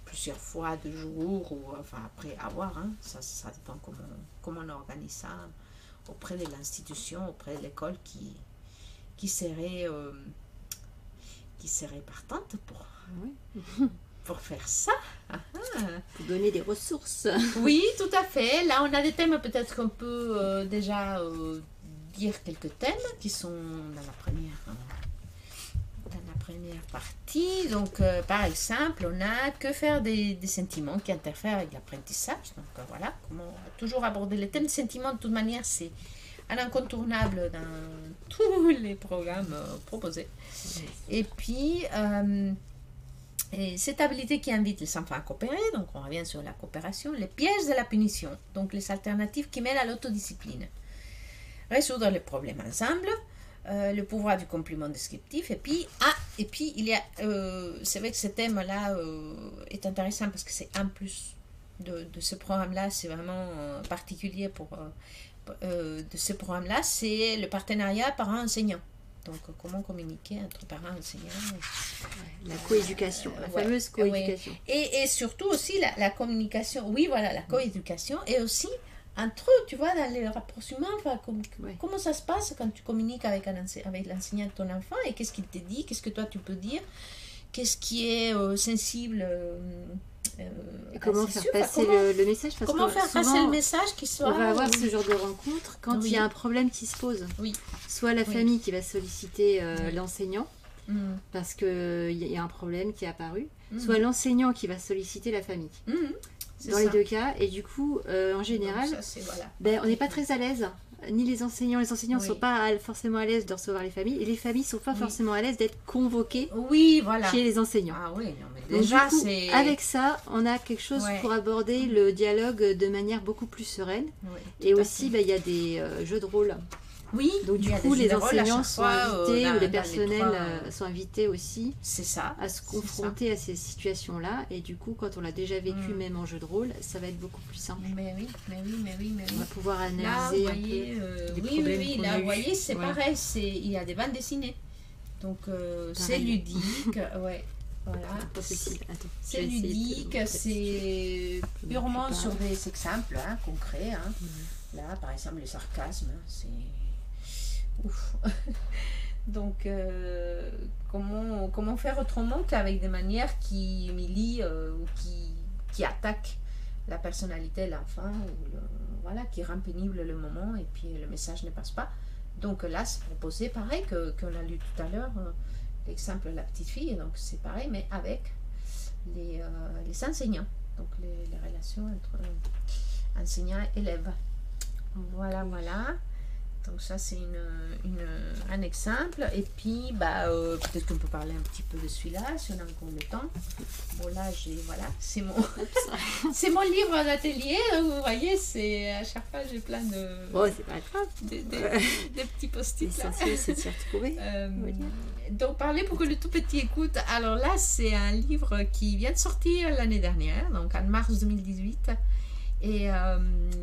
plusieurs fois de jour, ou enfin après avoir, hein, ça dépend comment on organise ça auprès de l'institution, auprès de l'école qui serait partante pour faire ça. Pour donner des ressources. Oui, tout à fait. Là, on a des thèmes, peut-être qu'on peut déjà dire quelques thèmes qui sont dans la première partie. Donc, par exemple, on a que faire des sentiments qui interfèrent avec l'apprentissage. Donc, voilà, comment toujours aborder les thèmes de sentiments. De toute manière, c'est un incontournable dans tous les programmes proposés. Et puis, et cette habilité qui invite les enfants à coopérer, donc on revient sur la coopération, les pièges de la punition, donc les alternatives qui mènent à l'autodiscipline. Résoudre les problèmes ensemble, le pouvoir du compliment descriptif, et puis il y a, c'est vrai que ce thème-là est intéressant parce que c'est un plus de ce programme-là, c'est vraiment particulier de ce programme-là, c'est le partenariat parents-enseignants. Donc, comment communiquer entre parents et enseignants. La coéducation, la fameuse coéducation. Et surtout aussi la communication, oui, voilà, la coéducation, et aussi entre eux, tu vois, dans les rapprochements, enfin, comment ça se passe quand tu communiques avec l'enseignant de ton enfant, et qu'est-ce qu'il te dit, qu'est-ce que toi tu peux dire, qu'est-ce qui est sensible. Et comment faire passer le message, parce comment que faire souvent, passer le message qui soit... On va avoir ce genre de rencontre quand il y a un problème qui se pose. Oui. Soit la famille qui va solliciter l'enseignant, Mm. parce qu'il y a un problème qui est apparu, Mm. soit l'enseignant qui va solliciter la famille. Mm. C'est Dans ça. les deux cas, et du coup, en général, Donc, ça, voilà. on n'est pas très à l'aise. Ni les enseignants ne Oui. sont pas forcément à l'aise de recevoir les familles, et les familles ne sont pas Oui. forcément à l'aise d'être convoquées Oui, voilà. chez les enseignants. Ah oui, non, mais Donc, déjà, du coup, c'est... avec ça, on a quelque chose Ouais. pour aborder le dialogue de manière beaucoup plus sereine. Oui, Et tout à aussi, fait. il y a des jeux de rôle. Oui, Donc il du y a coup, des les jeux de rôle à enseignants chaque sont fois, invités, dans- ou les dans personnels trois- sont invités aussi C'est ça. à se c'est confronter à ces situations-là. Et du coup, quand on l'a déjà vécu, Mm. même en jeu de rôle, ça va être beaucoup plus simple. Mais oui, mais oui, mais oui, mais On oui. va pouvoir Là, vous analyser un voyez, peu. des oui, problèmes oui, qu'on là, a vous eus. voyez, c'est Voilà. pareil, il y a des bandes dessinées. Donc, c'est Pareil. ludique, ouais, voilà. Pas possible. Attends, je C'est vais essayer de ludique, montrer. c'est purement pas. sur des exemples concrets. Là, par exemple, le sarcasme, c'est... Ouf. Donc, comment faire autrement qu'avec des manières qui humilient ou qui attaquent la personnalité de l'enfant, voilà, qui rend pénible le moment et puis le message ne passe pas. Donc là, c'est proposé pareil qu'on a lu tout à l'heure, l'exemple de la petite fille, donc c'est pareil, mais avec les enseignants, donc les relations entre enseignants et élèves. Voilà. Donc ça, c'est un exemple. Et puis, peut-être qu'on peut parler un petit peu de celui-là, si on a encore le temps. Bon, là, c'est mon livre d'atelier. Vous voyez, à chaque fois, j'ai plein de... Bon, c'est pas grave. Des petits post-it. L'essentiel, c'est de s'y retrouver. Donc, parler pour que le tout petit écoute. Alors là, c'est un livre qui vient de sortir l'année dernière, donc en mars 2018. Et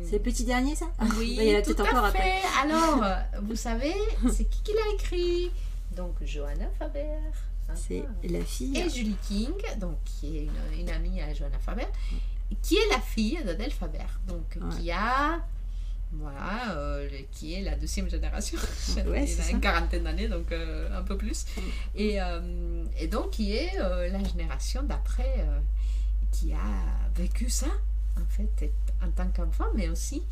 c'est le petit dernier, ça? Oui, il y en a tout peut-être encore à fait. après. Alors, vous savez, c'est qui l'a écrit? Donc, Johanna Faber. C'est la fille. Et Julie King, donc, qui est une amie à Johanna Faber, qui est la fille d'Adèle Faber. Donc, qui a... Voilà, qui est la deuxième génération. Ouais, il a une quarantaine d'années, donc un peu plus. Et donc, qui est la génération d'après qui a vécu ça, en fait, en tant qu'enfant, mais aussi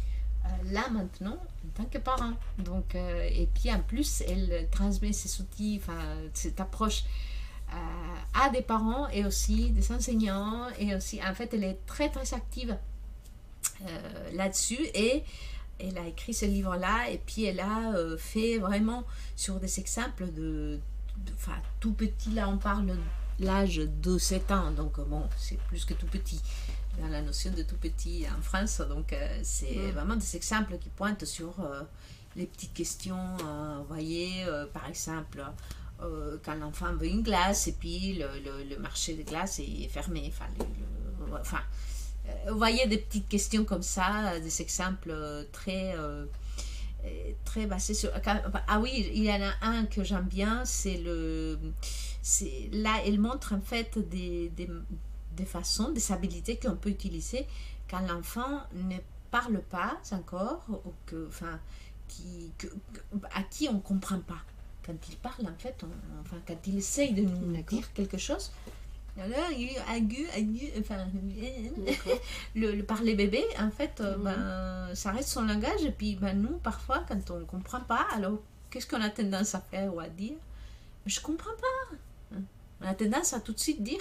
là maintenant en tant que parent. Donc, et puis en plus, elle transmet ses outils, cette approche à des parents et aussi des enseignants. Et aussi, en fait, elle est très très active là-dessus. Et elle a écrit ce livre-là. Et puis, elle a fait vraiment sur des exemples tout petit. Là, on parle de l'âge de 7 ans. Donc, bon, c'est plus que tout petit. Dans la notion de tout petit en France, donc c'est vraiment des exemples qui pointent sur les petites questions. Vous voyez, par exemple, quand l'enfant veut une glace et puis le marché de glace est fermé. Vous voyez des petites questions comme ça, des exemples très basés sur... Ah oui, il y en a un que j'aime bien, là, elle montre en fait des façons, des habilités qu'on peut utiliser quand l'enfant ne parle pas encore ou à qui on ne comprend pas. Quand il parle, en fait, quand il essaye de nous dire quelque chose, le parler bébé, en fait, ça reste son langage. Et puis, nous, parfois, quand on ne comprend pas, alors, qu'est-ce qu'on a tendance à faire ou à dire? Je ne comprends pas. On a tendance à tout de suite dire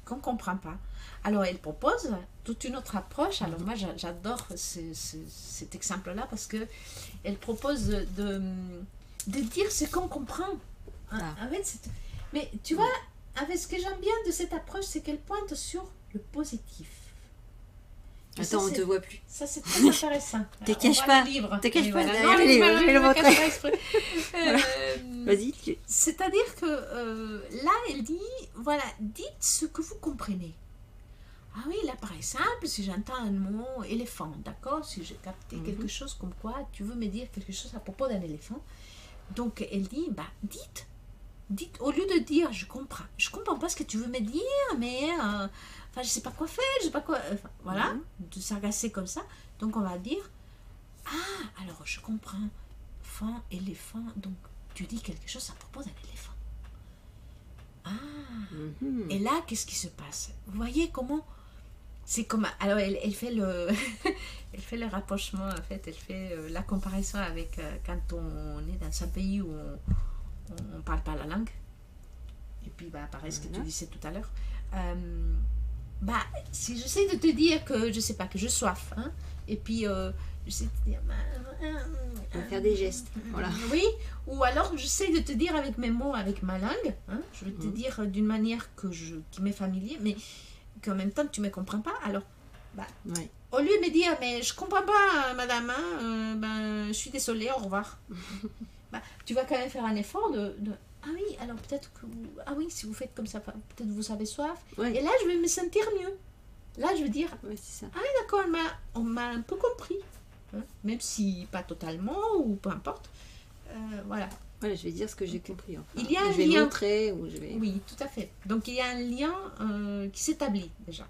qu'on ne comprend pas. Alors, elle propose toute une autre approche. Alors, moi, j'adore cet exemple-là parce qu'elle propose de dire ce qu'on comprend. Mais tu vois, avec ce que j'aime bien de cette approche, c'est qu'elle pointe sur le positif. Attends, on ne te voit plus. Ça, c'est très intéressant. Te cache pas. Te cache pas derrière les livres. Je vais le montrer. Vas-y. C'est-à-dire que là, elle dit, voilà, dites ce que vous comprenez. Ah oui, là, par exemple, si j'entends un mot éléphant, d'accord? Si j'ai capté quelque chose comme quoi, tu veux me dire quelque chose à propos d'un éléphant. Donc, elle dit, dites, au lieu de dire, je comprends pas ce que tu veux me dire, mais... je sais pas quoi faire, je sais pas quoi... voilà, de s'agacer comme ça. Donc, on va dire, alors, je comprends. Éléphant, donc, tu dis quelque chose à propos d'un éléphant. Et là, qu'est-ce qui se passe? Vous voyez comment... C'est comme... Alors, elle fait elle fait le rapprochement, en fait. Elle fait la comparaison avec quand on est dans un pays où on ne parle pas la langue. Et puis, pareil, ce que tu disais tout à l'heure. Si j'essaie de te dire que, je sais pas, que j'ai soif, et puis j'essaie de te dire... On va faire des gestes, voilà. Oui, ou alors j'essaie de te dire avec mes mots, avec ma langue, je vais te dire d'une manière qui m'est familière, mais qu'en même temps tu ne me comprends pas, alors, au lieu de me dire, mais je ne comprends pas, madame, je suis désolée, au revoir. Tu vas quand même faire un effort de ah oui, alors peut-être que si vous faites comme ça, peut-être vous avez soif. Et là, je vais me sentir mieux. Là, je vais dire, c'est ça. ah oui, d'accord, on m'a un peu compris. Même si pas totalement, ou peu importe. Voilà. Voilà, je vais dire ce que j'ai compris. Enfin. Il y a un je vais lien. montrer ou je vais... Oui, tout à fait. Donc, il y a un lien qui s'établit déjà.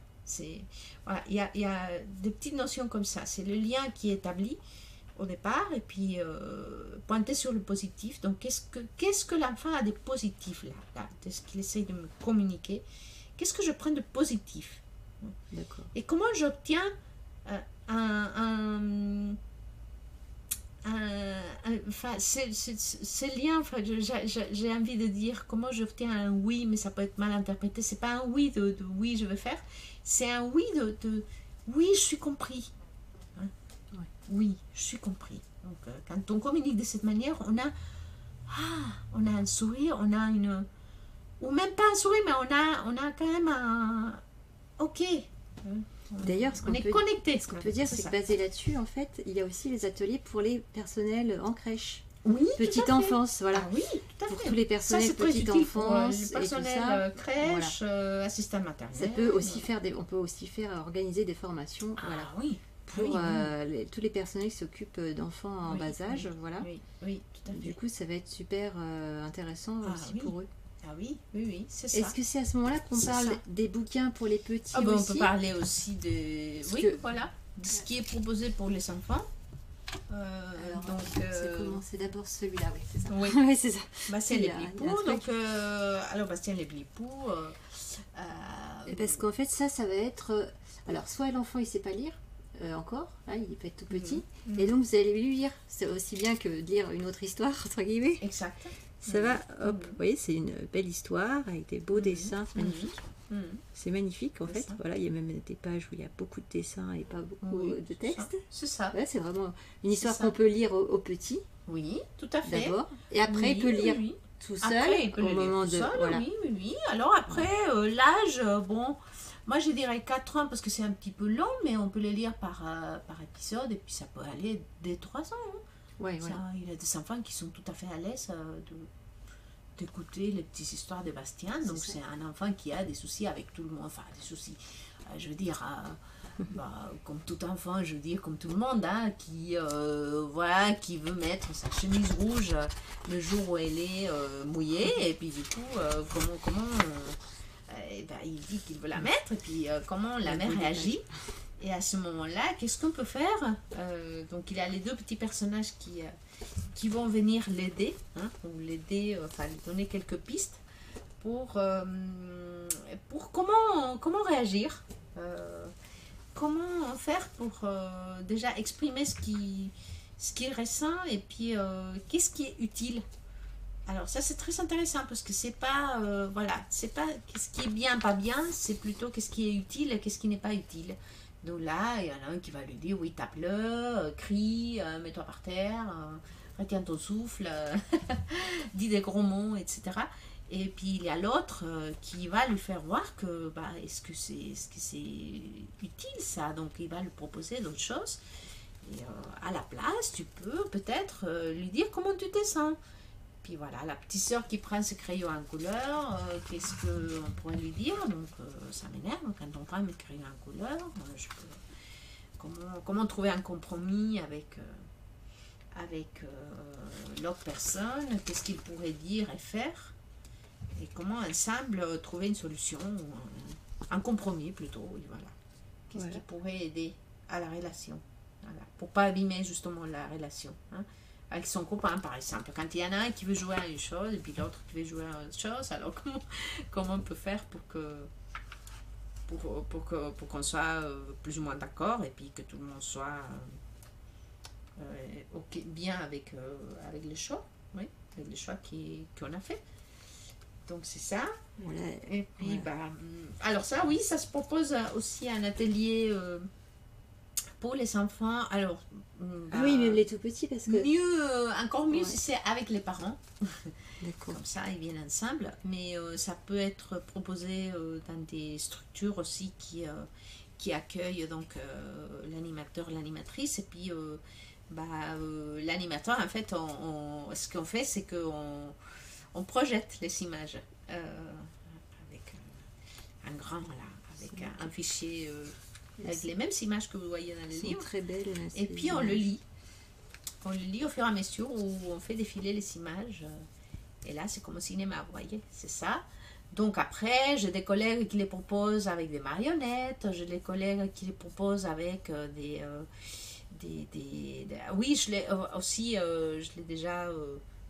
Voilà, il y a des petites notions comme ça. C'est le lien qui est établi. au départ, et puis pointer sur le positif. Donc, qu'est-ce que l'enfant a de positif là, de ce qu'il essaye de me communiquer. Qu'est-ce que je prends de positif? D'accord. Et comment j'obtiens ce lien, enfin, j'ai envie de dire comment j'obtiens un oui, mais ça peut être mal interprété. C'est pas un oui de oui, je veux faire, c'est un oui de oui, je suis compris. Hein? Ouais. Oui, je suis compris. Donc, quand on communique de cette manière, on a un sourire, on a une. Ou même pas un sourire, mais on a quand même un. Ok. D'ailleurs, on est connecté. Ce qu'on peut dire, c'est que basé là-dessus, en fait, il y a aussi les ateliers pour les personnels en crèche. Oui, petite enfance, voilà. Ah oui, tout à pour fait. tous les personnels petite enfance, le personnel crèche, voilà. assistant maternel. Ça peut aussi faire on peut aussi faire organiser des formations, voilà. Oui. Pour tous les personnels qui s'occupent d'enfants en bas âge, voilà. Oui, tout à fait. Du coup, ça va être super intéressant aussi pour eux. Ah oui, c'est ça. Est-ce que c'est à ce moment-là qu'on parle des bouquins pour les petits aussi? On peut parler aussi de... voilà. De ce qui est proposé pour les enfants. C'est d'abord celui-là, oui, c'est ça. Oui, oui c'est ça. Bastien les Blipoux. Alors, Bastien les Blipoux... Parce qu'en fait, ça va être... alors, soit l'enfant, il ne sait pas lire, encore, hein, il peut être tout petit, et donc vous allez lui lire. C'est aussi bien que de lire une autre histoire, entre guillemets. Exact. Ça va, hop, vous voyez, c'est une belle histoire avec des beaux dessins, c'est magnifique. C'est magnifique en fait. Voilà, il y a même des pages où il y a beaucoup de dessins et pas beaucoup de texte. C'est ça. Ouais, c'est vraiment une histoire qu'on peut lire aux petits. Oui, tout à fait. D'abord. Et après, il peut lire tout seul. Après, il peut le lire tout seul, voilà. Oui. Alors après, l'âge, bon, moi je dirais 4 ans parce que c'est un petit peu long, mais on peut les lire par épisode et puis ça peut aller dès 3 ans. Hein. Ouais. Il y a des enfants qui sont tout à fait à l'aise d'écouter les petites histoires de Bastien. Donc c'est un enfant qui a des soucis avec tout le monde. Enfin, des soucis, je veux dire, comme tout enfant, je veux dire, comme tout le monde, hein, qui veut mettre sa chemise rouge le jour où elle est mouillée. Et puis du coup, il dit qu'il veut la mettre. Et puis comment la mère réagit. Et à ce moment-là, qu'est-ce qu'on peut faire? Donc il y a les deux petits personnages qui vont venir l'aider, hein, ou l'aider, enfin lui donner quelques pistes pour comment réagir, comment faire pour déjà exprimer ce qu'il ressent et puis qu'est-ce qui est utile. Alors ça c'est très intéressant parce que c'est pas c'est pas qu'est-ce qui est bien pas bien, c'est plutôt qu'est-ce qui est utile et qu'est-ce qui n'est pas utile. Donc là, il y en a un qui va lui dire, oui, tape-le, crie, mets-toi par terre, retiens ton souffle, dis des gros mots, etc. Et puis il y a l'autre qui va lui faire voir que, est-ce que c'est utile ça? Donc il va lui proposer d'autres choses. Et à la place, tu peux peut-être lui dire comment tu te sens. Puis voilà, la petite sœur qui prend ses crayons en couleur, qu'est-ce qu'on pourrait lui dire? Donc ça m'énerve quand on prend mes crayons en couleur. Comment trouver un compromis avec l'autre personne? Qu'est-ce qu'il pourrait dire et faire? Et comment ensemble trouver une solution, un compromis plutôt, oui, voilà. Qu'est-ce qui pourrait aider à la relation? Voilà, pour pas abîmer justement la relation, hein? Avec son copain par exemple, quand il y en a un qui veut jouer à une chose et puis l'autre qui veut jouer à autre chose, alors comment on peut faire pour qu'on soit plus ou moins d'accord et puis que tout le monde soit bien avec les choix, oui, avec les choix qu'on a fait. Donc c'est ça. Voilà. Et puis alors ça oui, ça se propose aussi un atelier pour les enfants. Alors oui, même les tout petits parce que encore mieux si c'est avec les parents. D'accord. Comme ça ils viennent ensemble, mais ça peut être proposé dans des structures aussi qui accueillent donc l'animateur, l'animatrice, et puis l'animateur en fait ce qu'on fait c'est qu'on projette les images avec un grand avec un fichier avec les mêmes images que vous voyez dans le livre. Très belles. Et puis on le lit. On le lit au fur et à mesure où on fait défiler les images. Et là, c'est comme au cinéma, vous voyez, c'est ça. Donc après, j'ai des collègues qui les proposent avec des marionnettes. J'ai des collègues qui les proposent avec Oui, je l'ai aussi, je l'ai déjà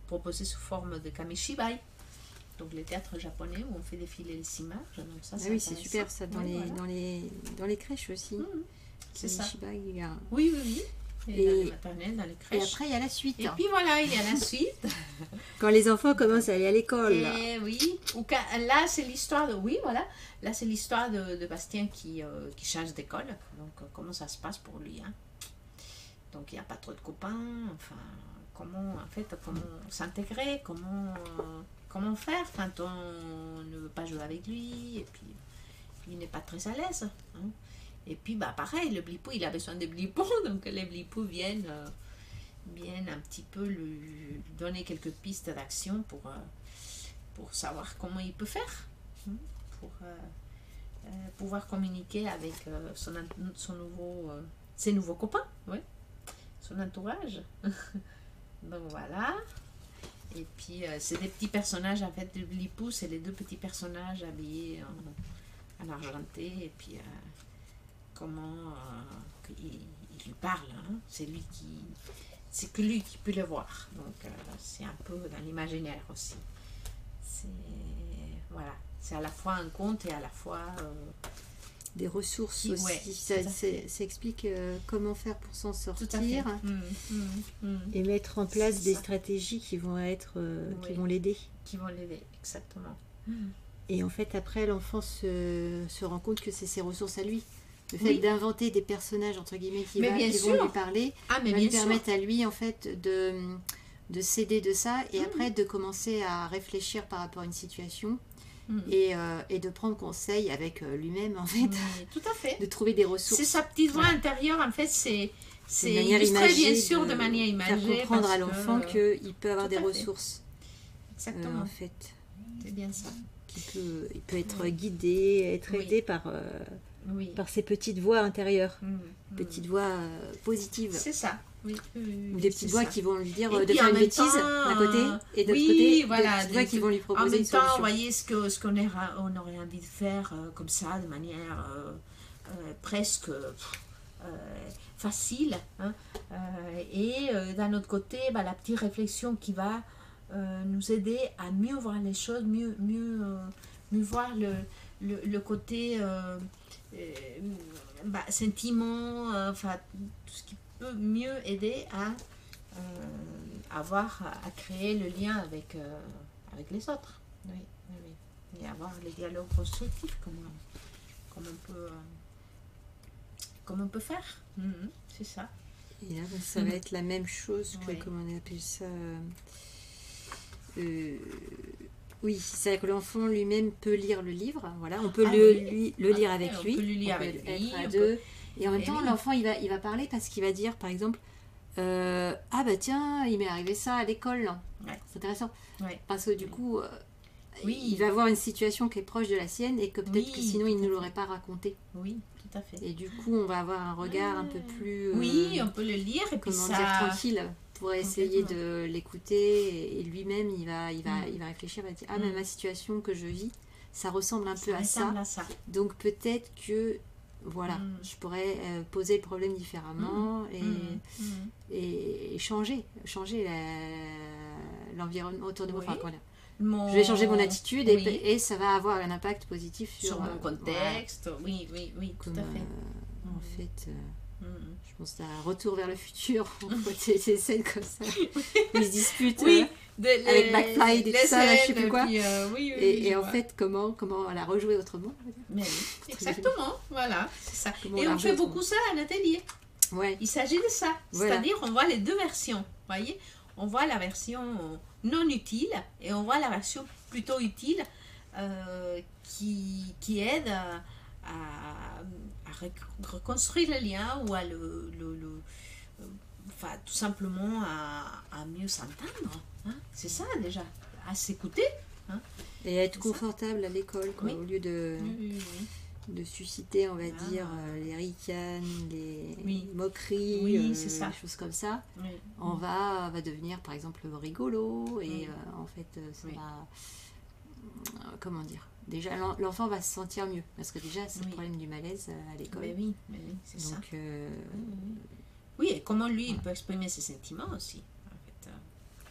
proposé sous forme de kamishibai. Donc les théâtres japonais où on fait défiler les images. Donc ça, oui, c'est super ça, dans, dans les crèches aussi. C'est ça. Il y a... Oui, oui, oui. Et dans les maternelles, dans les crèches. Et après, il y a la suite. Et puis voilà, il y a la suite. Quand les enfants commencent à aller à l'école. Et oui. Là, c'est l'histoire de... Oui, voilà. Là, c'est l'histoire de Bastien qui change d'école. Donc, comment ça se passe pour lui, hein. Donc, il n'y a pas trop de copains. Enfin, comment s'intégrer, comment faire quand on ne veut pas jouer avec lui. Et puis, il n'est pas très à l'aise, hein. Et puis, pareil, le blipou, il a besoin de blipons, donc les blipous viennent un petit peu lui donner quelques pistes d'action pour savoir comment il peut faire, hein, pour pouvoir communiquer avec ses nouveaux copains, ouais, son entourage. Donc voilà. Et puis, c'est des petits personnages, en fait, le blipou, c'est les deux petits personnages habillés en argenté, et puis... comment il lui parle, hein. C'est que lui qui peut le voir, donc c'est un peu dans l'imaginaire aussi. Voilà, c'est à la fois un conte et à la fois des ressources aussi. Ouais, ça explique comment faire pour s'en sortir et mettre en place des stratégies qui vont être qui vont l'aider, exactement. Et en fait après l'enfant se rend compte que c'est ses ressources à lui. Le fait d'inventer des personnages, entre guillemets, qui vont lui parler, va lui permettre à lui, en fait, de s'aider de ça et après de commencer à réfléchir par rapport à une situation et de prendre conseil avec lui-même, en fait. Tout à fait. De trouver des ressources. C'est sa petite voix intérieure, en fait, c'est illustré, bien sûr, de manière imagée. Faire comprendre à l'enfant qu'il peut avoir des ressources. Exactement. En fait. C'est bien ça. Il peut être guidé, être aidé par ces petites voix intérieures, petites voix positives. C'est ça. Ou des petites voix qui vont lui dire de faire une bêtise d'un côté et de l'autre côté, voilà, des petites voix qui vont lui proposer une solution. En même temps, vous voyez ce qu'on aurait envie de faire comme ça, de manière presque facile, hein. Et d'un autre côté, la petite réflexion qui va nous aider à mieux voir les choses, mieux voir le côté sentiment, enfin tout ce qui peut mieux aider à créer le lien avec les autres, et avoir les dialogues constructifs comme on peut faire. C'est ça. Et là, ça va être la même chose que, comment on appelle ça, oui, c'est-à-dire que l'enfant lui-même peut lire le livre, voilà, on peut le lire avec lui, on peut le lire avec lui, à deux, et en même temps l'enfant il va parler parce qu'il va dire par exemple ah bah tiens, il m'est arrivé ça à l'école, c'est intéressant, parce que du coup il va avoir une situation qui est proche de la sienne et que peut-être que sinon il ne l'aurait pas raconté. Oui, tout à fait. Et du coup on va avoir un regard un peu plus on peut le lire et puis tranquille, pour essayer de l'écouter, et lui-même il va réfléchir, il va dire mais ma situation que je vis, ça ressemble un peu à ça. Donc peut-être que je pourrais poser le problème différemment et changer l'environnement autour de moi. Enfin, je vais changer mon attitude et ça va avoir un impact positif sur mon contexte. Oui, tout à fait. En fait, je pense à Retour vers le futur, c'est des scènes comme ça. Ils se disputent avec McFly et tout ça, je sais plus quoi. Et en fait, comment la rejouer autrement. Mais oui, exactement, voilà, c'est ça. Et on fait beaucoup ça à l'atelier. Il s'agit de ça, c'est-à-dire on voit les deux versions, voyez. On voit la version non utile et on voit la version plutôt utile qui aide à reconstruire le lien ou à tout simplement à mieux s'entendre, hein. C'est ça déjà, à s'écouter, hein. Et à être confortable à l'école, au lieu de susciter, on va dire, les ricanes, les moqueries, c'est ça. Des choses comme ça. On va devenir par exemple rigolo et en fait ça va, comment dire, déjà l'enfant va se sentir mieux parce que déjà c'est le problème du malaise à l'école. Mais oui, c'est ça. Donc Oui, et comment lui, il peut exprimer ses sentiments aussi. En fait.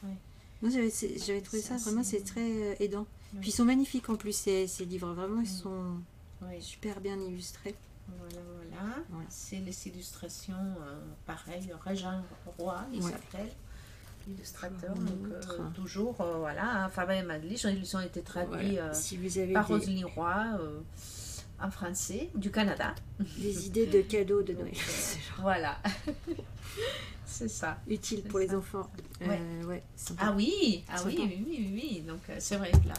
Ouais. Moi, j'avais trouvé ça vraiment, c'est très aidant. Oui. Puis ils sont magnifiques en plus, ces livres. Vraiment, ils sont Oui. super bien illustrés. Voilà. Ouais. C'est les illustrations, pareil, Régin Roy, il Ouais. s'appelle, illustrateur. Un Donc, autre. toujours, voilà, hein, Fabien et Madeleine, ils ont été traduits Voilà. Si vous avez par Roselyne Roy en français, du Canada. des idées de cadeaux de Noël, Voilà. C'est ça. utile C'est pour les ça. enfants. Ouais. Ouais, sympa. Ah oui, Sympa. oui. Donc, c'est vrai que là,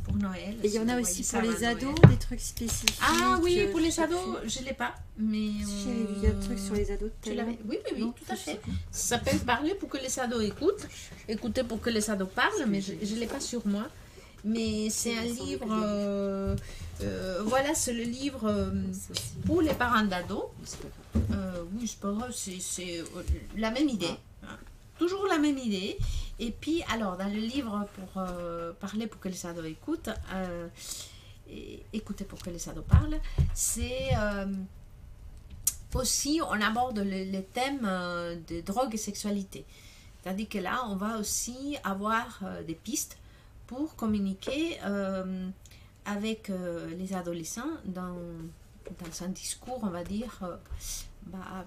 pour Noël. Et il y en si a vous aussi voyez pour ça les à ados, Noël. des trucs spécifiques. Ah oui, pour les je sais ados, plus. je ne l'ai pas. Mais J'avais vu, il y a un truc sur les ados tout Tu à l'heure. l'avais? Oui, Non, tout à je sais fait. plus. Ça s'appelle Parler pour que les ados écoutent. Écouter pour que les ados parlent, mais je ne l'ai pas sur moi. Mais c'est un Ça me semble livre. Voilà, c'est le livre Ça aussi. pour les parents d'ados. C'est pas grave. Oui, c'est pas grave, c'est la même idée. Hein. Toujours la même idée. Et puis, alors, dans le livre pour Parler pour que les ados écoutent, écouter pour que les ados parlent, c'est aussi, on aborde le thème de drogue et sexualité. C'est-à-dire que là, on va aussi avoir des pistes pour communiquer avec les adolescents dans un discours, on va dire,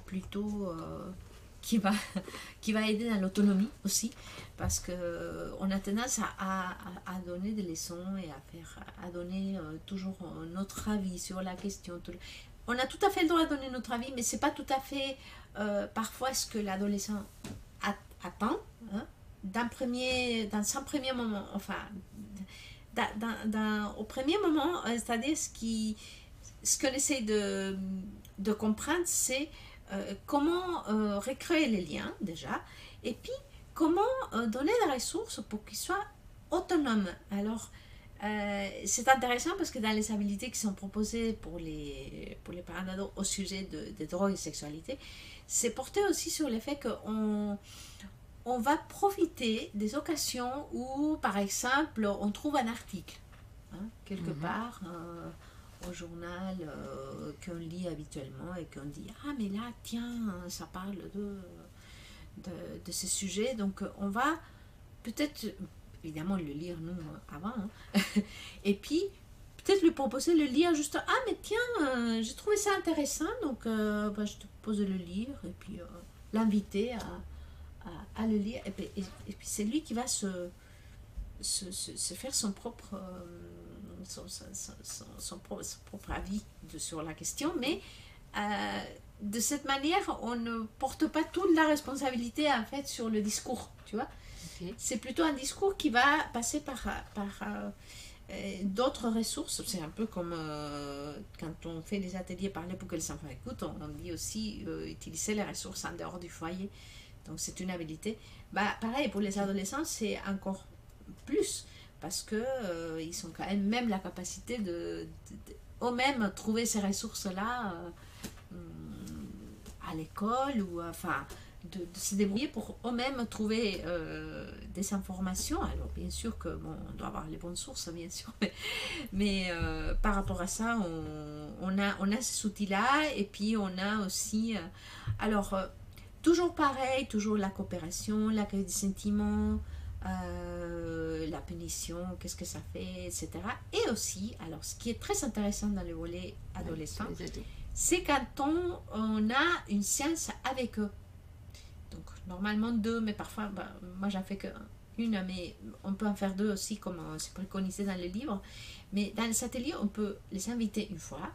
plutôt qui va aider dans l'autonomie aussi, parce qu'on a tendance à donner des leçons et à donner toujours notre avis sur la question. On a tout à fait le droit de donner notre avis, mais c'est pas tout à fait parfois ce que l'adolescent attend, hein, dans son premier moment, enfin, au premier moment, c'est-à-dire ce qu'on essaie de comprendre, c'est comment recréer les liens déjà, et puis comment donner des ressources pour qu'ils soient autonomes. Alors, c'est intéressant parce que dans les habilités qui sont proposées pour les parents d'ados au sujet de drogue et sexualité, c'est porté aussi sur le fait qu'on va profiter des occasions où, par exemple, on trouve un article, hein, quelque part, au journal qu'on lit habituellement et qu'on dit « Ah, mais là, tiens, ça parle de ce sujet. » Donc, on va peut-être, évidemment, le lire, nous, avant, hein, et puis, peut-être lui proposer de le lire juste « Ah, mais tiens, j'ai trouvé ça intéressant, donc je te propose de le lire. » Et puis, l'inviter à le lire. Et puis c'est lui qui va se faire son propre... son propre avis sur la question, mais de cette manière, on ne porte pas toute la responsabilité en fait sur le discours, tu vois. Okay. C'est plutôt un discours qui va passer par d'autres ressources. C'est un peu comme quand on fait des ateliers Parler pour que les enfants écoutent, on dit aussi utiliser les ressources en dehors du foyer. Donc c'est une habilité. Pareil, pour les adolescents, c'est encore plus, parce que ils ont quand même la capacité de eux-mêmes trouver ces ressources-là à l'école, ou enfin de se débrouiller pour eux-mêmes trouver des informations. Alors bien sûr que on doit avoir les bonnes sources, bien sûr, mais par rapport à ça, on a ces outils-là, et puis on a aussi toujours pareil, toujours la coopération, l'accueil des sentiments, la punition, qu'est-ce que ça fait, etc. Et aussi, alors ce qui est très intéressant dans le volet adolescent, c'est quand on a une séance avec eux. Donc normalement 2, mais parfois, moi j'en fais qu'une, mais on peut en faire 2 aussi, comme c'est préconisé dans le livre. Mais dans les ateliers, on peut les inviter une fois,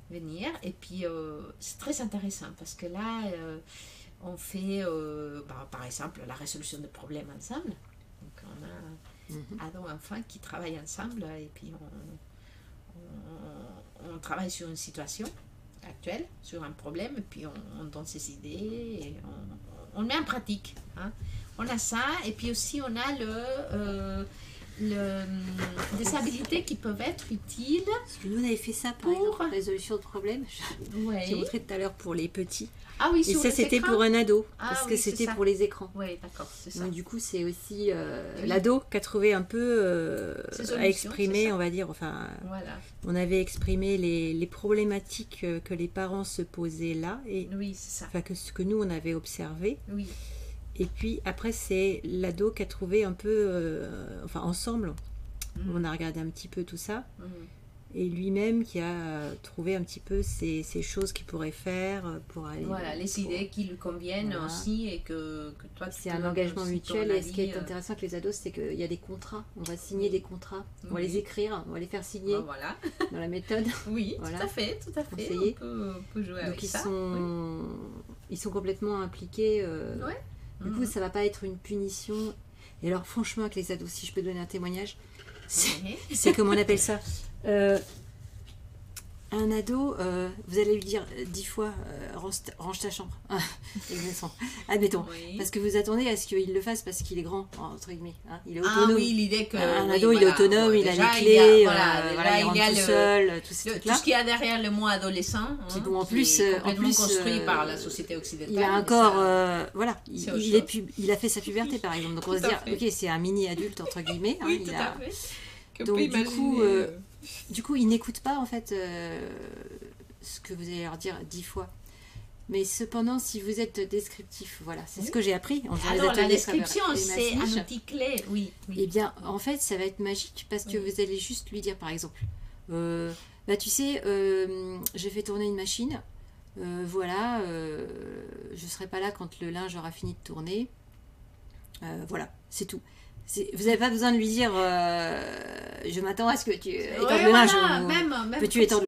venir, et puis c'est très intéressant, parce que là, on fait, par exemple, la résolution de problèmes ensemble. Donc, on a ados-enfants qui travaillent ensemble, et puis on travaille sur une situation actuelle, sur un problème, et puis on donne ses idées, et on met en pratique. Hein. On a ça, et puis aussi on a des habilités qui peuvent être utiles. Parce que nous, on avait fait ça, par exemple, résolution de problèmes. Ouais. J'ai montré tout à l'heure pour les petits. Ah oui, et ça, c'était pour un ado, parce que c'était pour les écrans. Oui, d'accord, c'est ça. Donc, du coup, c'est aussi l'ado qui a trouvé un peu à exprimer, on va dire. Enfin, voilà. On avait exprimé les problématiques que les parents se posaient là. Et, oui, c'est ça. Enfin, que ce que nous, on avait observé. Oui. Et puis, après, c'est l'ado qui a trouvé un peu... enfin, ensemble, on a regardé un petit peu tout ça. Et lui-même qui a trouvé un petit peu ces choses qu'il pourrait faire pour aller... Voilà, les idées qui lui conviennent aussi et que toi... C'est un engagement mutuel et ce qui est intéressant avec les ados, c'est qu'il y a des contrats. On va signer des contrats, on va les écrire, on va les faire signer dans la méthode. Oui, voilà. Tout à fait. Conseiller. On peut jouer avec ça. Ils sont complètement impliqués. Du coup, ça va pas être une punition. Et alors, franchement, avec les ados, si je peux donner un témoignage, c'est comme on appelle ça. Un ado, vous allez lui dire 10 fois range ta chambre. Admettons. Parce que vous attendez à ce qu'il le fasse parce qu'il est grand, entre guillemets. Hein, il est autonome. Ah oui, l'idée que. Un ado, il est autonome, il a les clés, il rentre tout seul, tout ce qu'il y a derrière le mot adolescent. Qui en plus construit par la société occidentale. Il a un corps. Voilà. Il a fait sa puberté, par exemple. Donc on va se dire, ok, c'est un mini adulte, entre guillemets. Oui, tout à fait. Donc du coup, ils n'écoutent pas en fait ce que vous allez leur dire 10 fois. Mais cependant, si vous êtes descriptif, voilà, c'est ce que j'ai appris en faisant les ateliers. La description, c'est un outil clé, oui. Eh bien, en fait, ça va être magique parce que vous allez juste lui dire, par exemple, tu sais, j'ai fait tourner une machine. Voilà, je ne serai pas là quand le linge aura fini de tourner. Voilà, c'est tout. Vous n'avez pas besoin de lui dire je m'attends à ce que tu étends le linge. Même peux-tu étendre